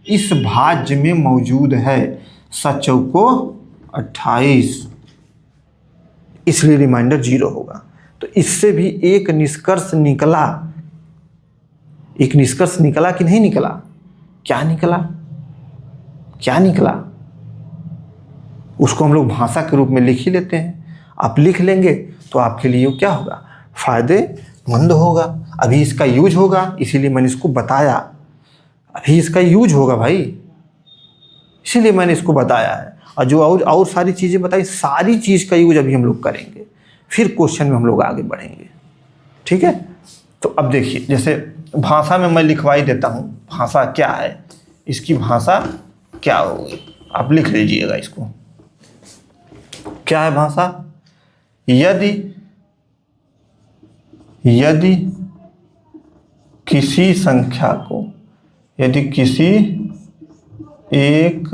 इस भाज्य में मौजूद है। 7 चौको 28, इसलिए रिमाइंडर 0 होगा। तो इससे भी एक निष्कर्ष निकला कि नहीं निकला? क्या निकला? उसको हम लोग भाषा के रूप में लिख ही लेते हैं। आप लिख लेंगे तो आपके लिए क्या होगा? फायदेमंद होगा। अभी इसका यूज होगा, इसीलिए मैंने इसको बताया। अभी इसका यूज होगा भाई, इसीलिए मैंने इसको बताया है। और जो और सारी चीज़ें बताई, सारी चीज़ का यूज अभी हम लोग करेंगे, फिर क्वेश्चन में हम लोग आगे बढ़ेंगे। ठीक है, तो अब देखिए, जैसे भाषा में मैं लिखवा ही देता हूँ, भाषा क्या है, इसकी भाषा क्या होगी, आप लिख लीजिएगा इसको। क्या है भाषा? यदि किसी संख्या को, यदि किसी एक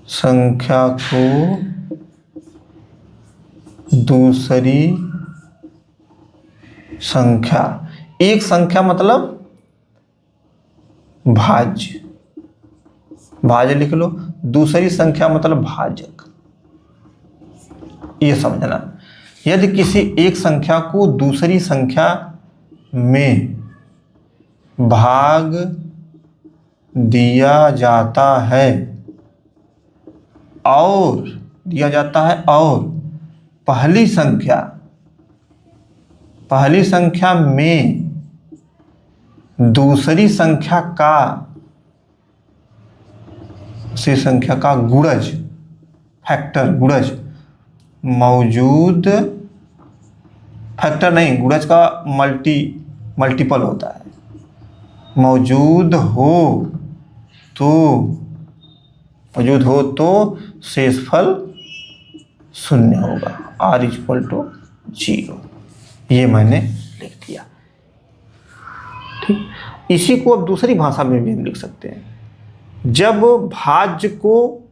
संख्या को दूसरी संख्या, एक संख्या मतलब भाज्य लिख लो, दूसरी संख्या मतलब भाजक। ये समझना, यदि किसी एक संख्या को दूसरी संख्या में भाग दिया जाता है और पहली संख्या में दूसरी संख्या का गुणज फैक्टर गुणज मौजूद, फैक्टर नहीं, गुणज का मल्टीपल होता है, मौजूद हो तो शेषफल शून्य होगा, r=0। ये मैंने लिख दिया। ठीक, इसी को अब दूसरी भाषा में भी हम लिख सकते हैं। जब भाज्य को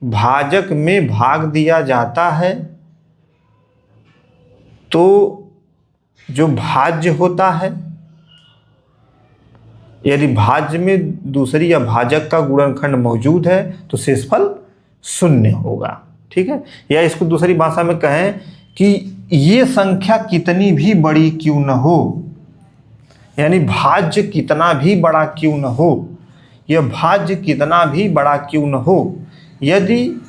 भाजक में भाग दिया जाता है तो जो भाज्य होता है, यदि भाज्य में दूसरी या भाजक का गुणनखंड मौजूद है तो शेषफल शून्य होगा। ठीक है, या इसको दूसरी भाषा में कहें कि ये संख्या कितनी भी बड़ी क्यों न हो, यानी भाज्य कितना भी बड़ा क्यों न हो, यह भाज्य कितना भी बड़ा क्यों न हो, यदि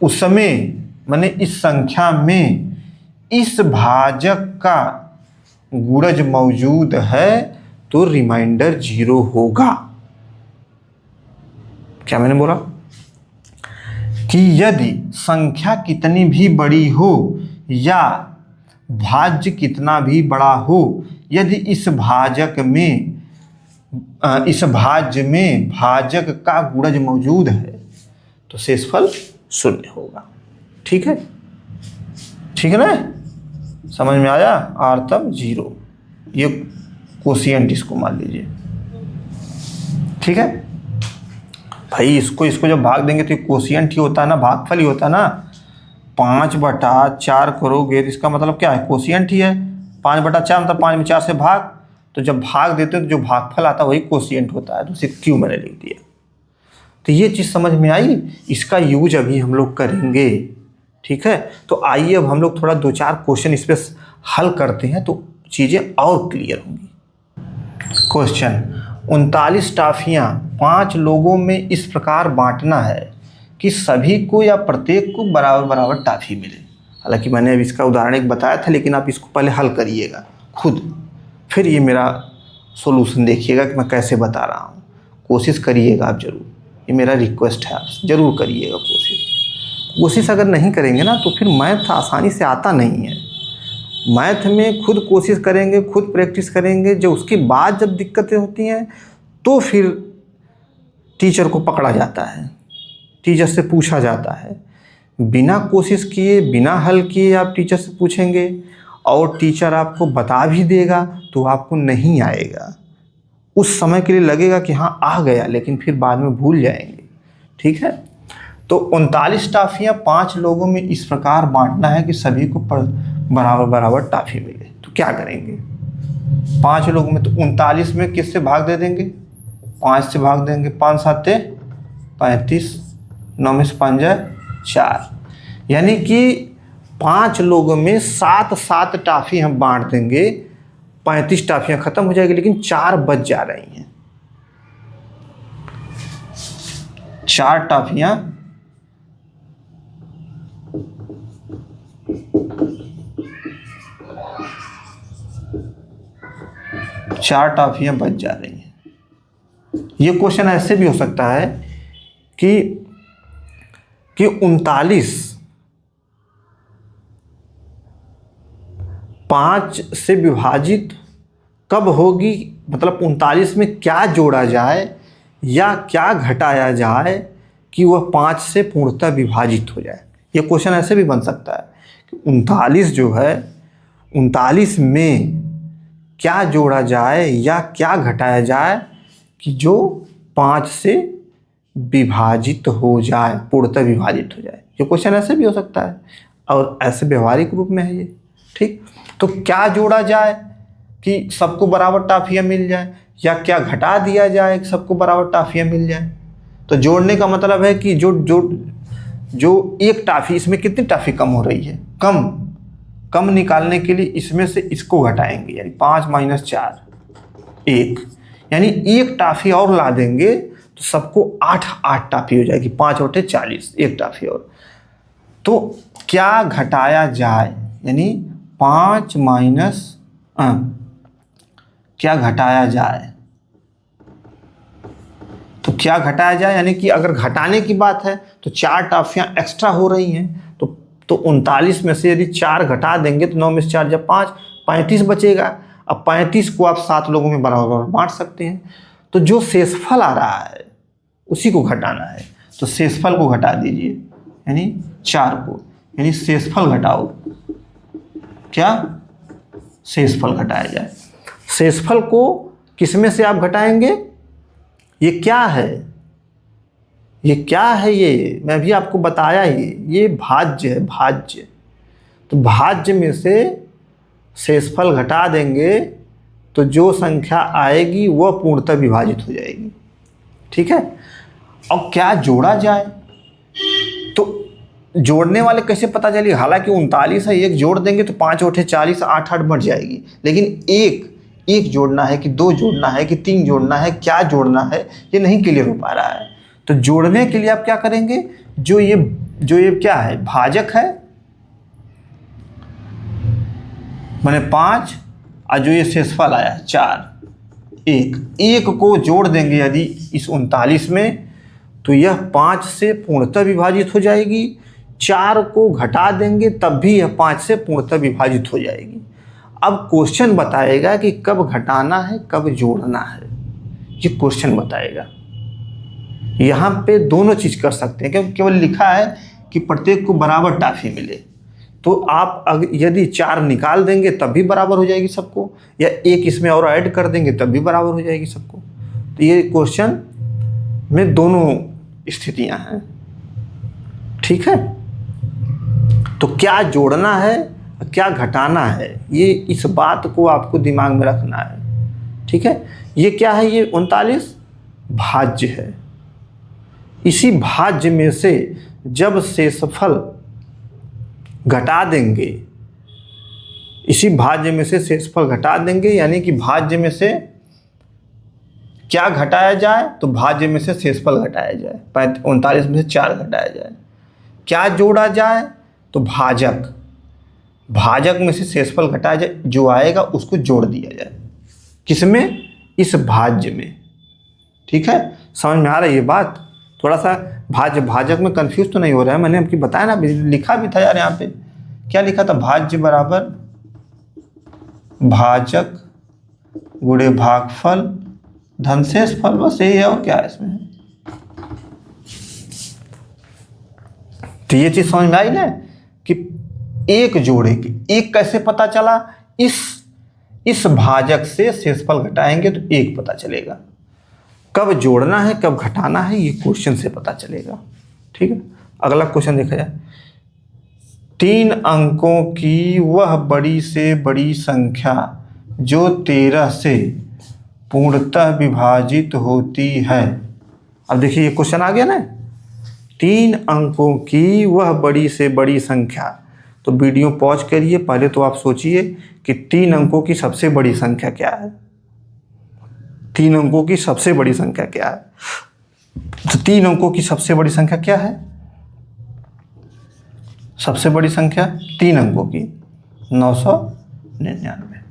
उसमें माने इस संख्या में इस भाजक का गुणज मौजूद है तो रिमाइंडर 0 होगा। क्या मैंने बोला कि यदि संख्या कितनी भी बड़ी हो या भाज्य कितना भी बड़ा हो, यदि इस भाज्य में भाजक का गुणज मौजूद है तो शेषफल शून्य होगा। ठीक है ना, समझ में आया? r तब 0, ये कोशिएंट इसको मान लीजिए। ठीक है भाई, इसको जब भाग देंगे तो कोशिएंट ही होता है ना, भागफल ही होता है ना। 5/4 करोगे तो इसका मतलब क्या है? कोशिएंट ही है। 5/4 मतलब 5 में 4 से भाग, तो जब भाग देते हैं तो जो भागफल आता है वही कोशिएंट होता है, तो उसे क्यू मैंने लिख दिया। तो ये चीज़ समझ में आई, इसका यूज अभी हम लोग करेंगे। ठीक है, तो आइए अब हम लोग थोड़ा 2-4 क्वेश्चन इस पर हल करते हैं तो चीज़ें और क्लियर होंगी। क्वेश्चन, 39 टॉफियाँ 5 लोगों में इस प्रकार बांटना है कि सभी को या प्रत्येक को बराबर बराबर टॉफी मिले। हालांकि मैंने अब इसका उदाहरण एक बताया था, लेकिन आप इसको पहले हल करिएगा खुद, फिर ये मेरा सॉल्यूशन देखिएगा कि मैं कैसे बता रहा हूँ। कोशिश करिएगा आप ज़रूर, ये मेरा रिक्वेस्ट है, आप ज़रूर करिएगा कोशिश अगर नहीं करेंगे ना तो फिर मैथ आसानी से आता नहीं है। मैथ में खुद कोशिश करेंगे, खुद प्रैक्टिस करेंगे, जो उसके बाद जब दिक्कतें होती हैं तो फिर टीचर को पकड़ा जाता है, टीचर से पूछा जाता है। बिना कोशिश किए, बिना हल किए आप टीचर से पूछेंगे और टीचर आपको बता भी देगा तो आपको नहीं आएगा। उस समय के लिए लगेगा कि हाँ आ गया, लेकिन फिर बाद में भूल जाएंगे। ठीक है, तो 39 टॉफियाँ 5 लोगों में इस प्रकार बांटना है कि सभी को बराबर बराबर टॉफी मिले। तो क्या करेंगे? 5 लोगों में तो 39 में किससे भाग दे देंगे? 5 से भाग देंगे। 5 7 35, 9 में से 5 जाए 4, यानी कि 5 लोगों में 7 टॉफी हम बांट देंगे। 35 टॉफियाँ खत्म हो जाएगी, लेकिन 4 बच जा रही हैं। 4 टॉफियाँ बच जा रही हैं। ये क्वेश्चन ऐसे भी हो सकता है कि 39 5 से विभाजित कब होगी, मतलब 39 में क्या जोड़ा जाए या क्या घटाया जाए कि वह 5 से पूर्णतः विभाजित हो जाए। ये क्वेश्चन ऐसे भी बन सकता है कि 39 जो है, 39 में क्या जोड़ा जाए या क्या घटाया जाए कि जो 5 से विभाजित हो जाए, पूर्णतः विभाजित हो जाए। ये क्वेश्चन ऐसे भी हो सकता है और ऐसे व्यवहारिक रूप में है ये। ठीक, तो क्या जोड़ा जाए कि सबको बराबर टॉफियाँ मिल जाए, या क्या घटा दिया जाए कि सबको बराबर टॉफियाँ मिल जाए। तो जोड़ने का मतलब है कि जो एक टाफी, इसमें कितनी टाफी कम हो रही है, कम निकालने के लिए इसमें से इसको घटाएंगे, यानी 5 - 4 1, यानी एक टाफी और ला देंगे तो सबको 8 टाफी हो जाएगी, 5 × 8 = 40, एक टाफी और। तो क्या घटाया जाए, यानी 5 क्या घटाया जाए, तो क्या घटाया जाए, यानी कि अगर घटाने की बात है तो 4 टाफियां एक्स्ट्रा हो रही हैं, तो 39 में से यदि 4 घटा देंगे तो 9 में से 4 = 5, 35 बचेगा। अब 35 को आप 7 लोगों में बराबर बांट सकते हैं। तो जो शेषफल आ रहा है उसी को घटाना है, तो शेषफल को घटा दीजिए, यानी 4 को, यानी शेषफल घटाओ, क्या शेषफल घटाया जाए। शेषफल को किसमें से आप घटाएंगे, ये क्या है, ये मैं भी आपको बताया ही, ये भाज्य है, भाज्य। तो भाज्य में से शेषफल घटा देंगे तो जो संख्या आएगी वह पूर्णतः विभाजित हो जाएगी, ठीक है। अब क्या जोड़ा जाए, तो जोड़ने वाले कैसे पता चलेगा, हालांकि 39 है, एक जोड़ देंगे तो 5 × 8 = 40, 8 बढ़ जाएगी, लेकिन एक जोड़ना है कि 2 जोड़ना है कि 3 जोड़ना है, क्या जोड़ना है, ये नहीं क्लियर हो पा रहा है। तो जोड़ने के लिए आप क्या करेंगे, जो ये क्या है, भाजक है, माने 5, और जो ये शेषफल आया 4, एक को जोड़ देंगे यदि इस 39 में, तो यह 5 से पूर्णतः विभाजित हो जाएगी। 4 को घटा देंगे तब भी यह 5 से पूर्णतः विभाजित हो जाएगी। अब क्वेश्चन बताएगा कि कब घटाना है कब जोड़ना है, ये क्वेश्चन बताएगा। यहाँ पे दोनों चीज़ कर सकते हैं, क्योंकि केवल लिखा है कि प्रत्येक को बराबर टाफी मिले, तो आप यदि 4 निकाल देंगे तब भी बराबर हो जाएगी सबको, या एक इसमें और ऐड कर देंगे तब भी बराबर हो जाएगी सबको। तो ये क्वेश्चन में दोनों स्थितियां हैं, ठीक है। तो क्या जोड़ना है क्या घटाना है, ये इस बात को आपको दिमाग में रखना है, ठीक है। ये क्या है, ये 39 भाज्य है। इसी भाज्य में से जब शेषफल घटा देंगे, इसी भाज्य में से शेषफल घटा देंगे, यानी कि भाज्य में से क्या घटाया जाए, तो भाज्य में से शेषफल घटाया जाए, 39 में से 4 घटाया जाए। क्या जोड़ा जाए, तो भाजक में से शेषफल घटाया जाए, जो आएगा उसको जोड़ दिया जाए, किसमें, इस भाज्य में, ठीक है। समझ में आ रही है बात, थोड़ा सा भाजक में कंफ्यूज तो नहीं हो रहा है, मैंने आपको बताया ना, लिखा भी था यार, यहाँ पे क्या लिखा था, भाज्य बराबर भाजक गुणे भागफल धन शेषफल, बस यही है, और क्या है इसमें। तो ये चीज समझ में आई ना, कि एक जोड़े की, एक कैसे पता चला, इस भाजक से शेषफल घटाएंगे तो एक पता चलेगा। कब जोड़ना है कब घटाना है, ये क्वेश्चन से पता चलेगा, ठीक है। अगला क्वेश्चन देखा जाए, 3 अंकों की वह बड़ी से बड़ी संख्या जो 13 से पूर्णतः विभाजित होती है। अब देखिए ये क्वेश्चन आ गया ना, 3 अंकों की वह बड़ी से बड़ी संख्या। तो वीडियो पॉज करिए, पहले तो आप सोचिए कि 3 अंकों की सबसे बड़ी संख्या क्या है, 3 अंकों की सबसे बड़ी संख्या क्या है। तो 3 अंकों की सबसे बड़ी संख्या क्या है, सबसे बड़ी संख्या 3 अंकों की 999,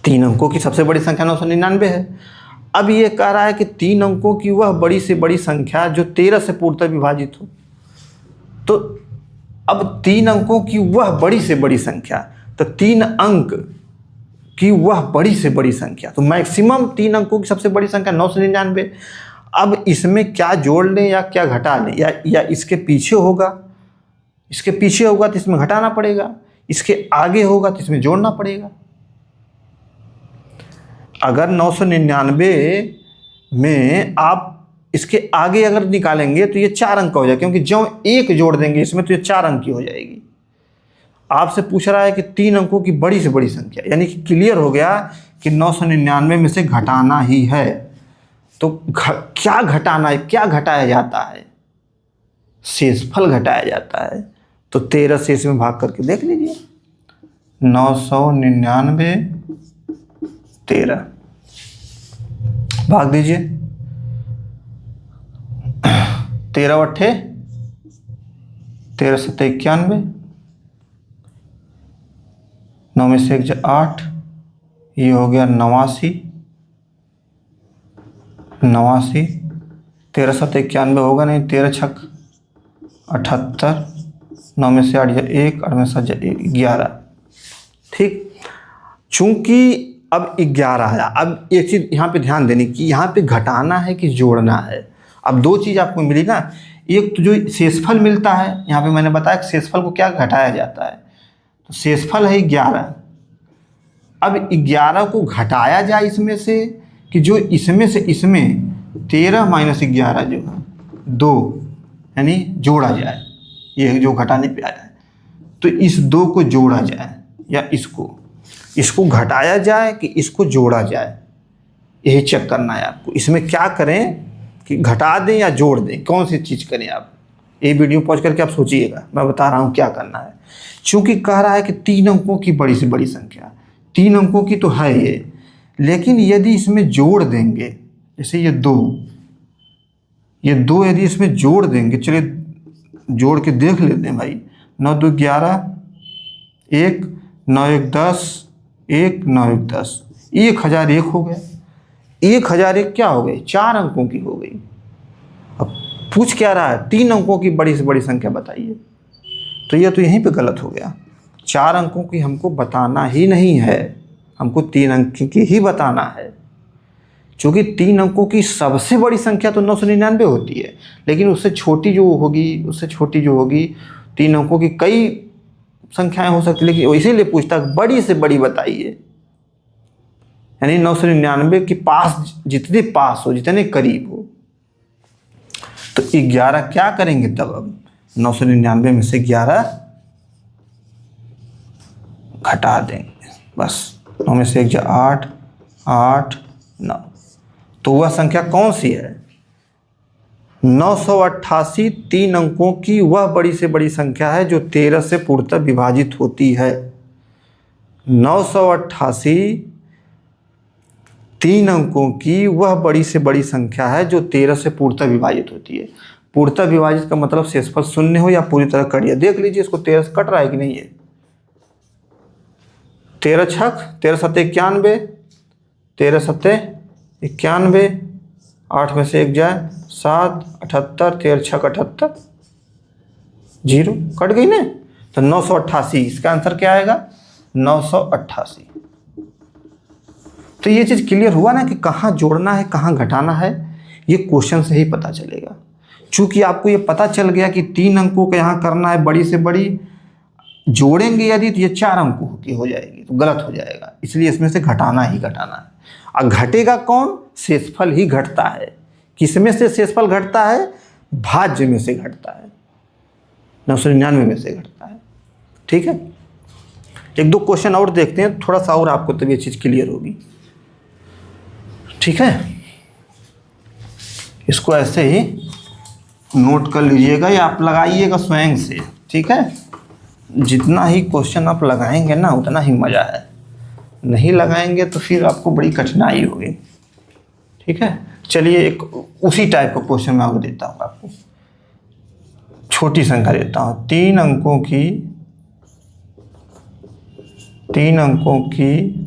3 अंकों की सबसे बड़ी संख्या 999 है। अब ये कह रहा है कि 3 अंकों की वह बड़ी से बड़ी संख्या जो 13 से पूर्णतः विभाजित हो। तो अब 3 अंकों की वह बड़ी से बड़ी संख्या, तो 3 अंक की वह बड़ी से बड़ी संख्या, तो मैक्सिमम 3 अंकों की सबसे बड़ी संख्या 999। अब इसमें क्या जोड़ लें या क्या घटा लें, या इसके पीछे होगा, तो इसमें घटाना पड़ेगा, इसके आगे होगा तो इसमें जोड़ना पड़ेगा। अगर 999 में आप इसके आगे अगर निकालेंगे तो ये 4 अंक का हो जाएगा, क्योंकि जो एक जोड़ देंगे इसमें तो ये 4 अंक की हो जाएगी। आपसे पूछ रहा है कि 3 अंकों की बड़ी से बड़ी संख्या, यानी कि क्लियर हो गया कि 999 में से घटाना ही है। तो क्या घटाना है, क्या घटाया जाता है, शेषफल घटाया जाता है। तो 13 से इसमें भाग करके देख लीजिए, 999 13 भाग दीजिए, 13 अट्ठे 13 सत्ते 91, 9 में से 1 जा 8, ये हो गया 89, 13 सत्ते 91 होगा नहीं, 13 छक 78, 9 में से 8 जा 1, 8 में से 7 जा 11। ठीक, चूंकि अब 11 आया, अब एक चीज़ यहाँ पे ध्यान देने की, यहाँ पे घटाना है कि जोड़ना है। अब दो चीज़ आपको मिली ना, एक तो जो शेषफल मिलता है, यहाँ पे मैंने बताया कि शेषफल को क्या घटाया जाता है, तो शेषफल है 11। अब 11 को घटाया जाए इसमें से, कि जो इसमें से इसमें 13 माइनस 11 जो 2 यानी जोड़ा जाए, ये जो घटाने पे आया है, तो इस 2 को जोड़ा जाए या इसको घटाया जाए कि इसको जोड़ा जाए, यही चेक करना है आपको। इसमें क्या करें कि घटा दें या जोड़ दें, कौन सी चीज़ करें आप, ये वीडियो पॉज करके आप सोचिएगा, मैं बता रहा हूँ क्या करना है। चूँकि कह रहा है कि 3 अंकों की बड़ी से बड़ी संख्या, 3 अंकों की तो है ये, लेकिन यदि इसमें जोड़ देंगे, जैसे ये 2 यदि इसमें जोड़ देंगे, चलिए जोड़ के देख लेते हैं भाई, 9 2 11, 1 9 1 10, 1 9 1 10, 1001 हो गया। 1001 क्या हो गई, 4 अंकों की हो गई। अब पूछ क्या रहा है, 3 अंकों की बड़ी से बड़ी संख्या बताइए, तो यह तो यहीं पे गलत हो गया। 4 अंकों की हमको बताना ही नहीं है, हमको 3 अंक की ही बताना है। क्योंकि 3 अंकों की सबसे बड़ी संख्या तो 999 होती है, लेकिन उससे छोटी जो होगी 3 अंकों की कई संख्याएं हो सकती, लेकिन इसीलिए पूछता बड़ी से बड़ी बताइए, यानी 999 के पास, जितने पास हो, जितने करीब हो। तो 11 क्या करेंगे तब, अब 999 में से 11 घटा देंगे, बस 9 में से 1 जा 8, 8 9, तो वह संख्या कौन सी है, 988 3 अंकों की वह बड़ी से बड़ी संख्या है जो 13 से पूर्णतः विभाजित होती है। 988 3 अंकों की वह बड़ी से बड़ी संख्या है जो 13 से पूर्णतः विभाजित होती है। पूर्णतः विभाजित का मतलब शेषफल 0 हो या पूरी तरह कट जाए। देख लीजिए इसको 13 से कट रहा है कि नहीं है, 13 छक 13 सत्ते 91, 13 सत्ते 91, 8 में से 1 जाए 7, 78, 13 छक 78, 0 कट गई ना, तो 988, इसका आंसर क्या आएगा 988। तो ये चीज़ क्लियर हुआ ना कि कहाँ जोड़ना है कहाँ घटाना है, ये क्वेश्चन से ही पता चलेगा। चूँकि आपको ये पता चल गया कि 3 अंकों का यहाँ करना है बड़ी से बड़ी, जोड़ेंगे यदि तो ये 4 अंकों की हो जाएगी, तो गलत हो जाएगा, इसलिए इसमें से घटाना ही घटाना है। और घटेगा कौन, शेषफल ही घटता है। किस में से शेषफल घटता है, भाज्य में से घटता है, 999 में से घटता है। ठीक है, 1-2 क्वेश्चन और देखते हैं, थोड़ा सा और आपको तब ये चीज़ क्लियर होगी। ठीक है, इसको ऐसे ही नोट कर लीजिएगा या आप लगाइएगा स्वयं से। ठीक है, जितना ही क्वेश्चन आप लगाएंगे ना उतना ही मज़ा है, नहीं लगाएंगे तो फिर आपको बड़ी कठिनाई होगी। ठीक है, चलिए एक उसी टाइप का क्वेश्चन मैं आपको देता हूँ, आपको छोटी संख्या देता हूँ, 3 अंकों की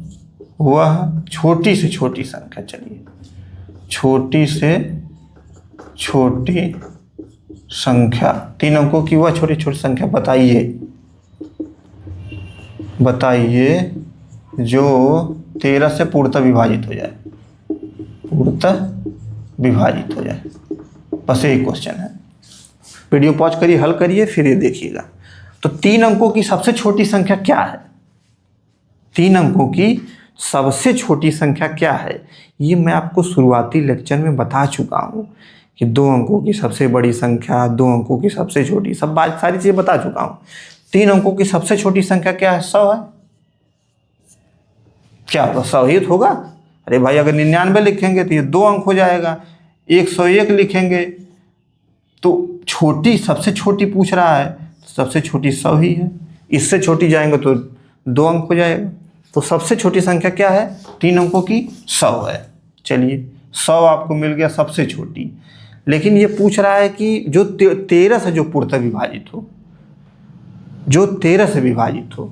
वह छोटी से छोटी संख्या, चलिए छोटी से छोटी संख्या, 3 अंकों की वह छोटी छोटी संख्या बताइए जो 13 से पूर्णतः विभाजित हो जाए, बस यही क्वेश्चन है। वीडियो पॉज करिए, हल करिए, फिर ये देखिएगा। तो 3 अंकों की सबसे छोटी संख्या क्या है, 3 अंकों की सबसे छोटी संख्या क्या है, ये मैं आपको शुरुआती लेक्चर में बता चुका हूँ कि 2 अंकों की सबसे बड़ी संख्या, 2 अंकों की सबसे छोटी, सब बात सारी चीज़ें बता चुका हूँ। 3 अंकों की सबसे छोटी संख्या क्या है, 100 है। क्या होगा, 100 ही होगा। अरे भाई अगर 99 लिखेंगे तो ये 2 अंक हो जाएगा, 101 लिखेंगे तो छोटी, सबसे छोटी पूछ रहा है, सबसे छोटी 100 ही है। इससे छोटी जाएंगे तो 2 अंक हो जाएगा। तो सबसे छोटी संख्या क्या है? 3 अंकों की 100 है। चलिए 100 आपको मिल गया सबसे छोटी। लेकिन ये पूछ रहा है कि जो 13 से जो पूर्णतः विभाजित हो, जो 13 से विभाजित हो,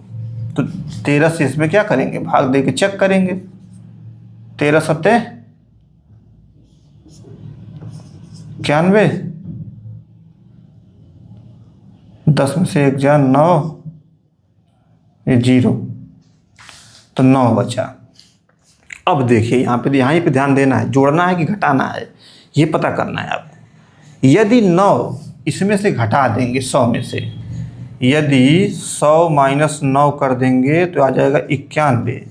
तो 13 से इसमें क्या करेंगे? भाग दे के चेक करेंगे। 13 सत्ते 91, 10 में से 1 जा 9, ये 0, तो 9 बचा। अब देखिए यहाँ पे ध्यान देना है, जोड़ना है कि घटाना है, ये पता करना है आपको। यदि 9 इसमें से घटा देंगे 100 में से, यदि 100 माइनस 9 कर देंगे तो आ जाएगा 91।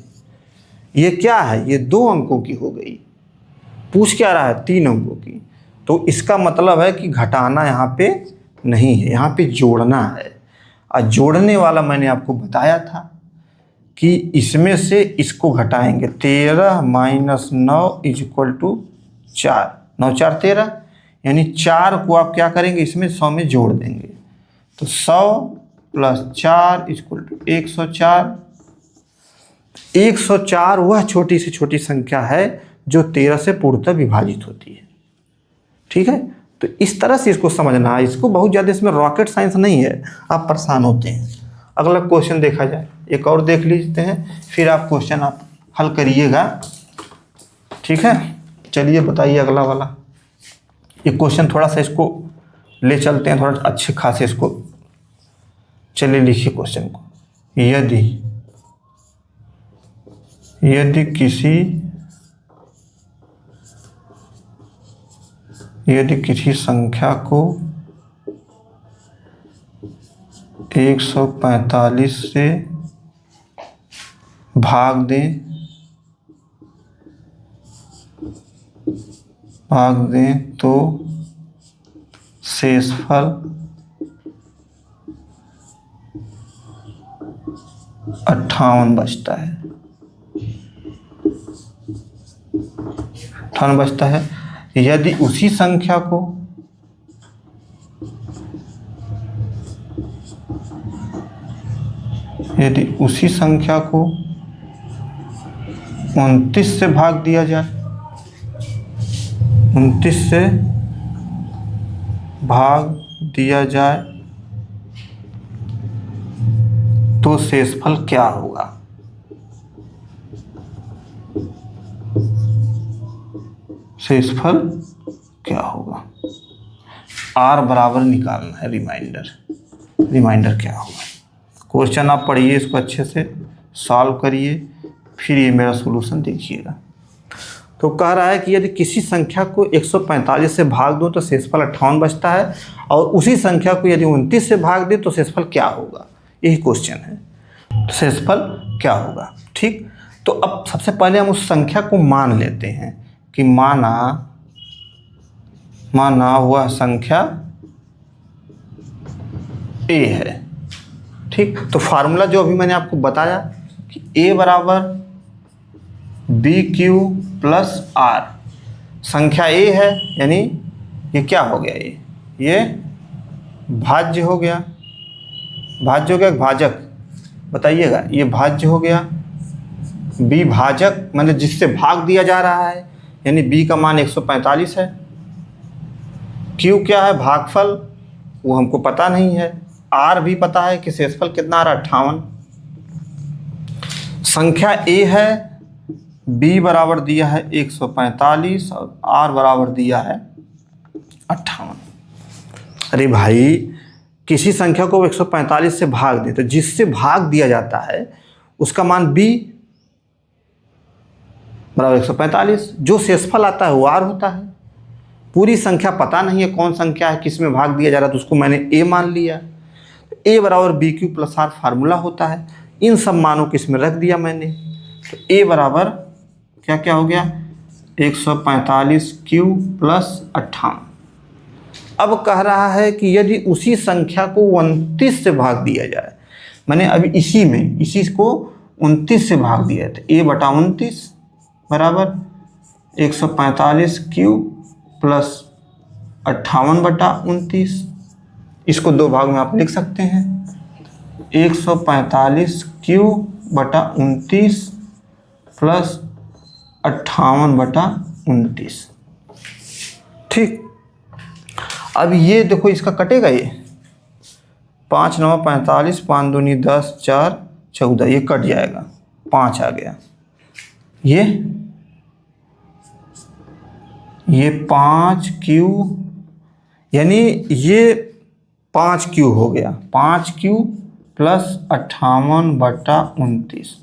ये क्या है? ये 2 अंकों की हो गई। पूछ क्या रहा है? 3 अंकों की। तो इसका मतलब है कि घटाना यहाँ पे नहीं है, यहाँ पे जोड़ना है। और जोड़ने वाला मैंने आपको बताया था कि इसमें से इसको घटाएंगे। 13 माइनस 9 इज इक्वल टू 4, 9 4 13, यानी 4 को आप क्या करेंगे? इसमें 100 में जोड़ देंगे। तो 100 प्लस 4 इज इक्वल टू 104। 104 वह छोटी से छोटी संख्या है जो 13 से पूर्णतः विभाजित होती है। ठीक है, तो इस तरह से इसको समझना है। इसको बहुत ज़्यादा, इसमें रॉकेट साइंस नहीं है, आप परेशान होते हैं। अगला क्वेश्चन देखा जाए, एक और देख लीजिए हैं, फिर आप क्वेश्चन आप हल करिएगा। ठीक है, चलिए बताइए अगला वाला। ये क्वेश्चन थोड़ा सा इसको ले चलते हैं, थोड़ा अच्छे खासे इसको। चलिए लिखिए क्वेश्चन को। यदि किसी संख्या को 145 से भाग दें तो शेषफल 58 बचता है। 58 बचता है। यदि उसी संख्या को 29 से भाग दिया जाए, 29 से भाग दिया जाए तो शेषफल क्या होगा? शेषफल क्या होगा? आर बराबर निकालना है। रिमाइंडर क्या होगा? क्वेश्चन आप पढ़िए, इसको अच्छे से सॉल्व करिए, फिर ये मेरा सॉल्यूशन देखिएगा। तो कह रहा है कि यदि किसी संख्या को 145 से भाग दो तो शेषफल 58 बचता है, और उसी संख्या को यदि 29 से भाग दे तो शेषफल क्या होगा? यही क्वेश्चन है, शेषफल क्या होगा। ठीक, तो अब सबसे पहले हम उस संख्या को मान लेते हैं कि माना वह संख्या a है। ठीक, तो फार्मूला जो अभी मैंने आपको बताया कि a बराबर BQ प्लस R, संख्या a है, यानी ये क्या हो गया? ये भाज्य हो गया। भाजक बताइएगा, ये भाज्य हो गया। b भाजक मतलब जिससे भाग दिया जा रहा है, यानी b का मान 145 है। q क्या है? भागफल, वो हमको पता नहीं है। r भी पता है कि शेषफल कितना आ रहा है? 58। संख्या a है, b बराबर दिया है 145 और r बराबर दिया है 58। अरे भाई, किसी संख्या को 145 से भाग दे तो जिससे भाग दिया जाता है उसका मान b बराबर 145, जो शेषफल आता है वो r होता है। पूरी संख्या पता नहीं है कौन संख्या है, किस में भाग दिया जा रहा है, तो उसको मैंने a मान लिया। a बराबर BQ प्लस R फार्मूला होता है, इन सब मानों को इसमें रख दिया मैंने। तो a बराबर क्या क्या हो गया? 145Q plus 58। अब कह रहा है कि यदि उसी संख्या को 29 से भाग दिया जाए, मैंने अभी इसी को 29 से भाग दिया था, a बटा 29 बराबर 145Q प्लस 58/29, इसको दो भाग में आप लिख सकते हैं, 145Q/29 प्लस 58/29। ठीक, अब ये देखो इसका कटेगा, ये 5 9 45, 5 दूनी 10, 4 14, ये कट जाएगा, 5 आ गया। ये 5Q, यानी ये 5Q हो गया, 5Q प्लस 58/29।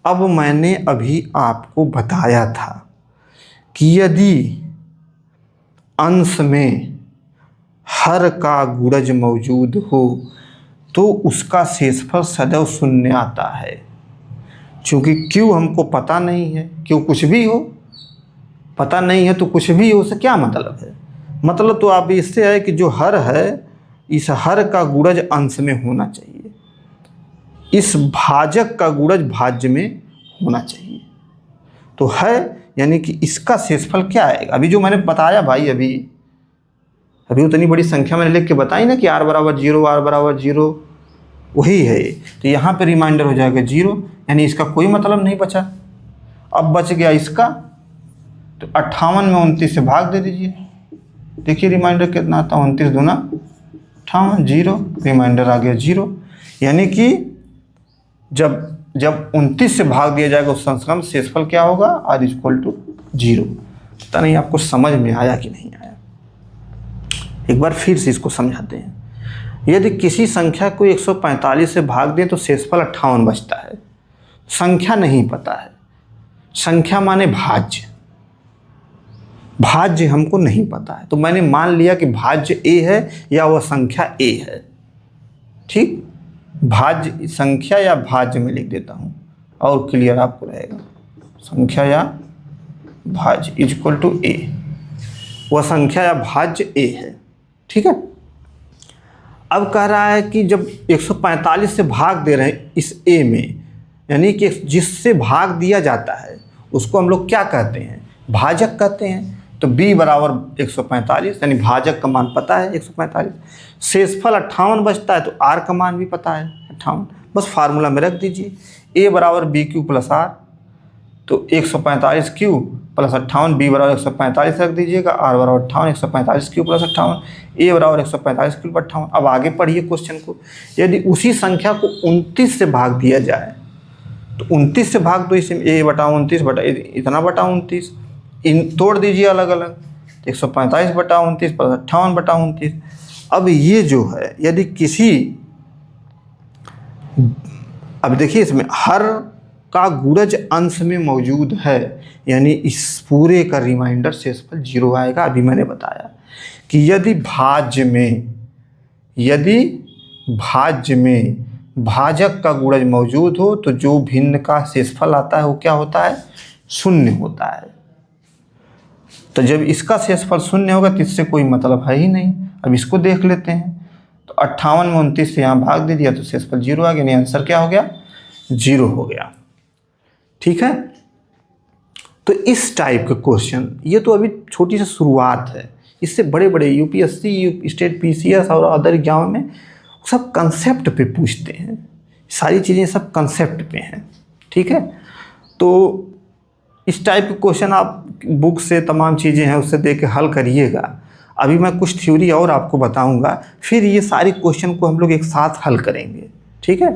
अब मैंने अभी आपको बताया था कि यदि अंश में हर का गुणज मौजूद हो तो उसका शेषफल सदैव शून्य आता है। चूँकि Q हमको पता नहीं है, Q कुछ भी हो, पता नहीं है तो कुछ भी हो, उससे क्या मतलब है? मतलब तो आप इससे है कि जो हर है, इस हर का गुणज अंश में होना चाहिए, इस भाजक का गुणज भाज्य में होना चाहिए। तो है यानी कि इसका शेषफल क्या आएगा? अभी जो मैंने बताया भाई, अभी उतनी बड़ी संख्या मैंने लिख के बताई ना कि r बराबर 0, r बराबर 0, वही है। तो यहाँ पे रिमाइंडर हो जाएगा 0, यानी इसका कोई मतलब नहीं बचा। अब बच गया इसका, तो 58 में 29 से भाग दे दीजिए। देखिए रिमाइंडर कितना आता है, 29 दूना 58, 0, रिमाइंडर आ गया 0। यानी कि जब 29 से भाग दिया जाएगा उस संख्या में शेषफल क्या होगा, r = 0। पता नहीं आपको समझ में आया कि नहीं आया, एक बार फिर से इसको समझाते हैं। यदि किसी संख्या को 145 से भाग दें तो शेषफल 58 बचता है। संख्या नहीं पता है, संख्या माने भाज्य, भाज्य हमको नहीं पता है, तो मैंने मान लिया कि भाज्य a है या वह संख्या a है। ठीक, भाज्य संख्या या भाज्य में लिख देता हूँ और क्लियर आपको रहेगा। संख्या या भाज्य = a, वह संख्या या भाज्य a है। ठीक है, अब कह रहा है कि जब 145 से भाग दे रहे हैं इस a में, यानी कि जिससे भाग दिया जाता है उसको हम लोग क्या कहते हैं, भाजक कहते हैं। तो b बराबर 145, यानी भाजक का मान पता है 145, शेषफल 58 बचता है तो r का मान भी पता है 58, बस फार्मूला में रख दीजिए। a बराबर bq प्लस r, तो 145Q प्लस 58, b बराबर 145 रख दीजिएगा, r बराबर 58, 145Q प्लस 58, a बराबर 145Q प्लस 58। अब आगे पढ़िए क्वेश्चन को। यदि उसी संख्या को 29 से भाग दिया जाए तो 29 से भाग दो, इसमें a/29 इतना बटा 29, इन तोड़ दीजिए अलग अलग, 145/29 प्लस 58/29। अब ये जो है यदि किसी, अब देखिए इसमें हर का गुणज अंश में मौजूद है, यानी इस पूरे का रिमाइंडर शेषफल 0 आएगा। अभी मैंने बताया कि यदि भाज्य में भाजक का गुणज मौजूद हो तो जो भिन्न का शेषफल आता है वो क्या होता है, 0 होता है। तो जब इसका शेषफल 0 होगा तो इससे कोई मतलब है ही नहीं। अब इसको देख लेते हैं, तो 58 में 29 से यहाँ भाग दे दिया तो शेषफल 0 आ गया, यानी आंसर क्या हो गया, 0 हो गया। ठीक है, तो इस टाइप के क्वेश्चन, ये तो अभी छोटी सी शुरुआत है, इससे बड़े बड़े यूपीएससी, स्टेट पीसीएस और अदर एग्जाम में सब कंसेप्ट पे पूछते हैं। सारी चीज़ें सब कंसेप्ट पे हैं। ठीक है, तो इस टाइप के क्वेश्चन आप बुक से तमाम चीज़ें हैं उससे देख के हल करिएगा। अभी मैं कुछ थ्योरी और आपको बताऊंगा, फिर ये सारी क्वेश्चन को हम लोग एक साथ हल करेंगे। ठीक है,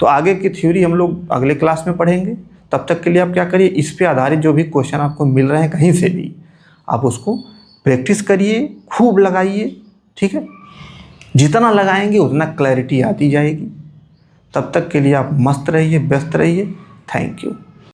तो आगे की थ्योरी हम लोग अगले क्लास में पढ़ेंगे। तब तक के लिए आप क्या करिए, इस पे आधारित जो भी क्वेश्चन आपको मिल रहे हैं कहीं से भी, आप उसको प्रैक्टिस करिए, खूब लगाइए। ठीक है, जितना लगाएंगे उतना क्लैरिटी आती जाएगी। तब तक के लिए आप मस्त रहिए, व्यस्त रहिए। Thank you.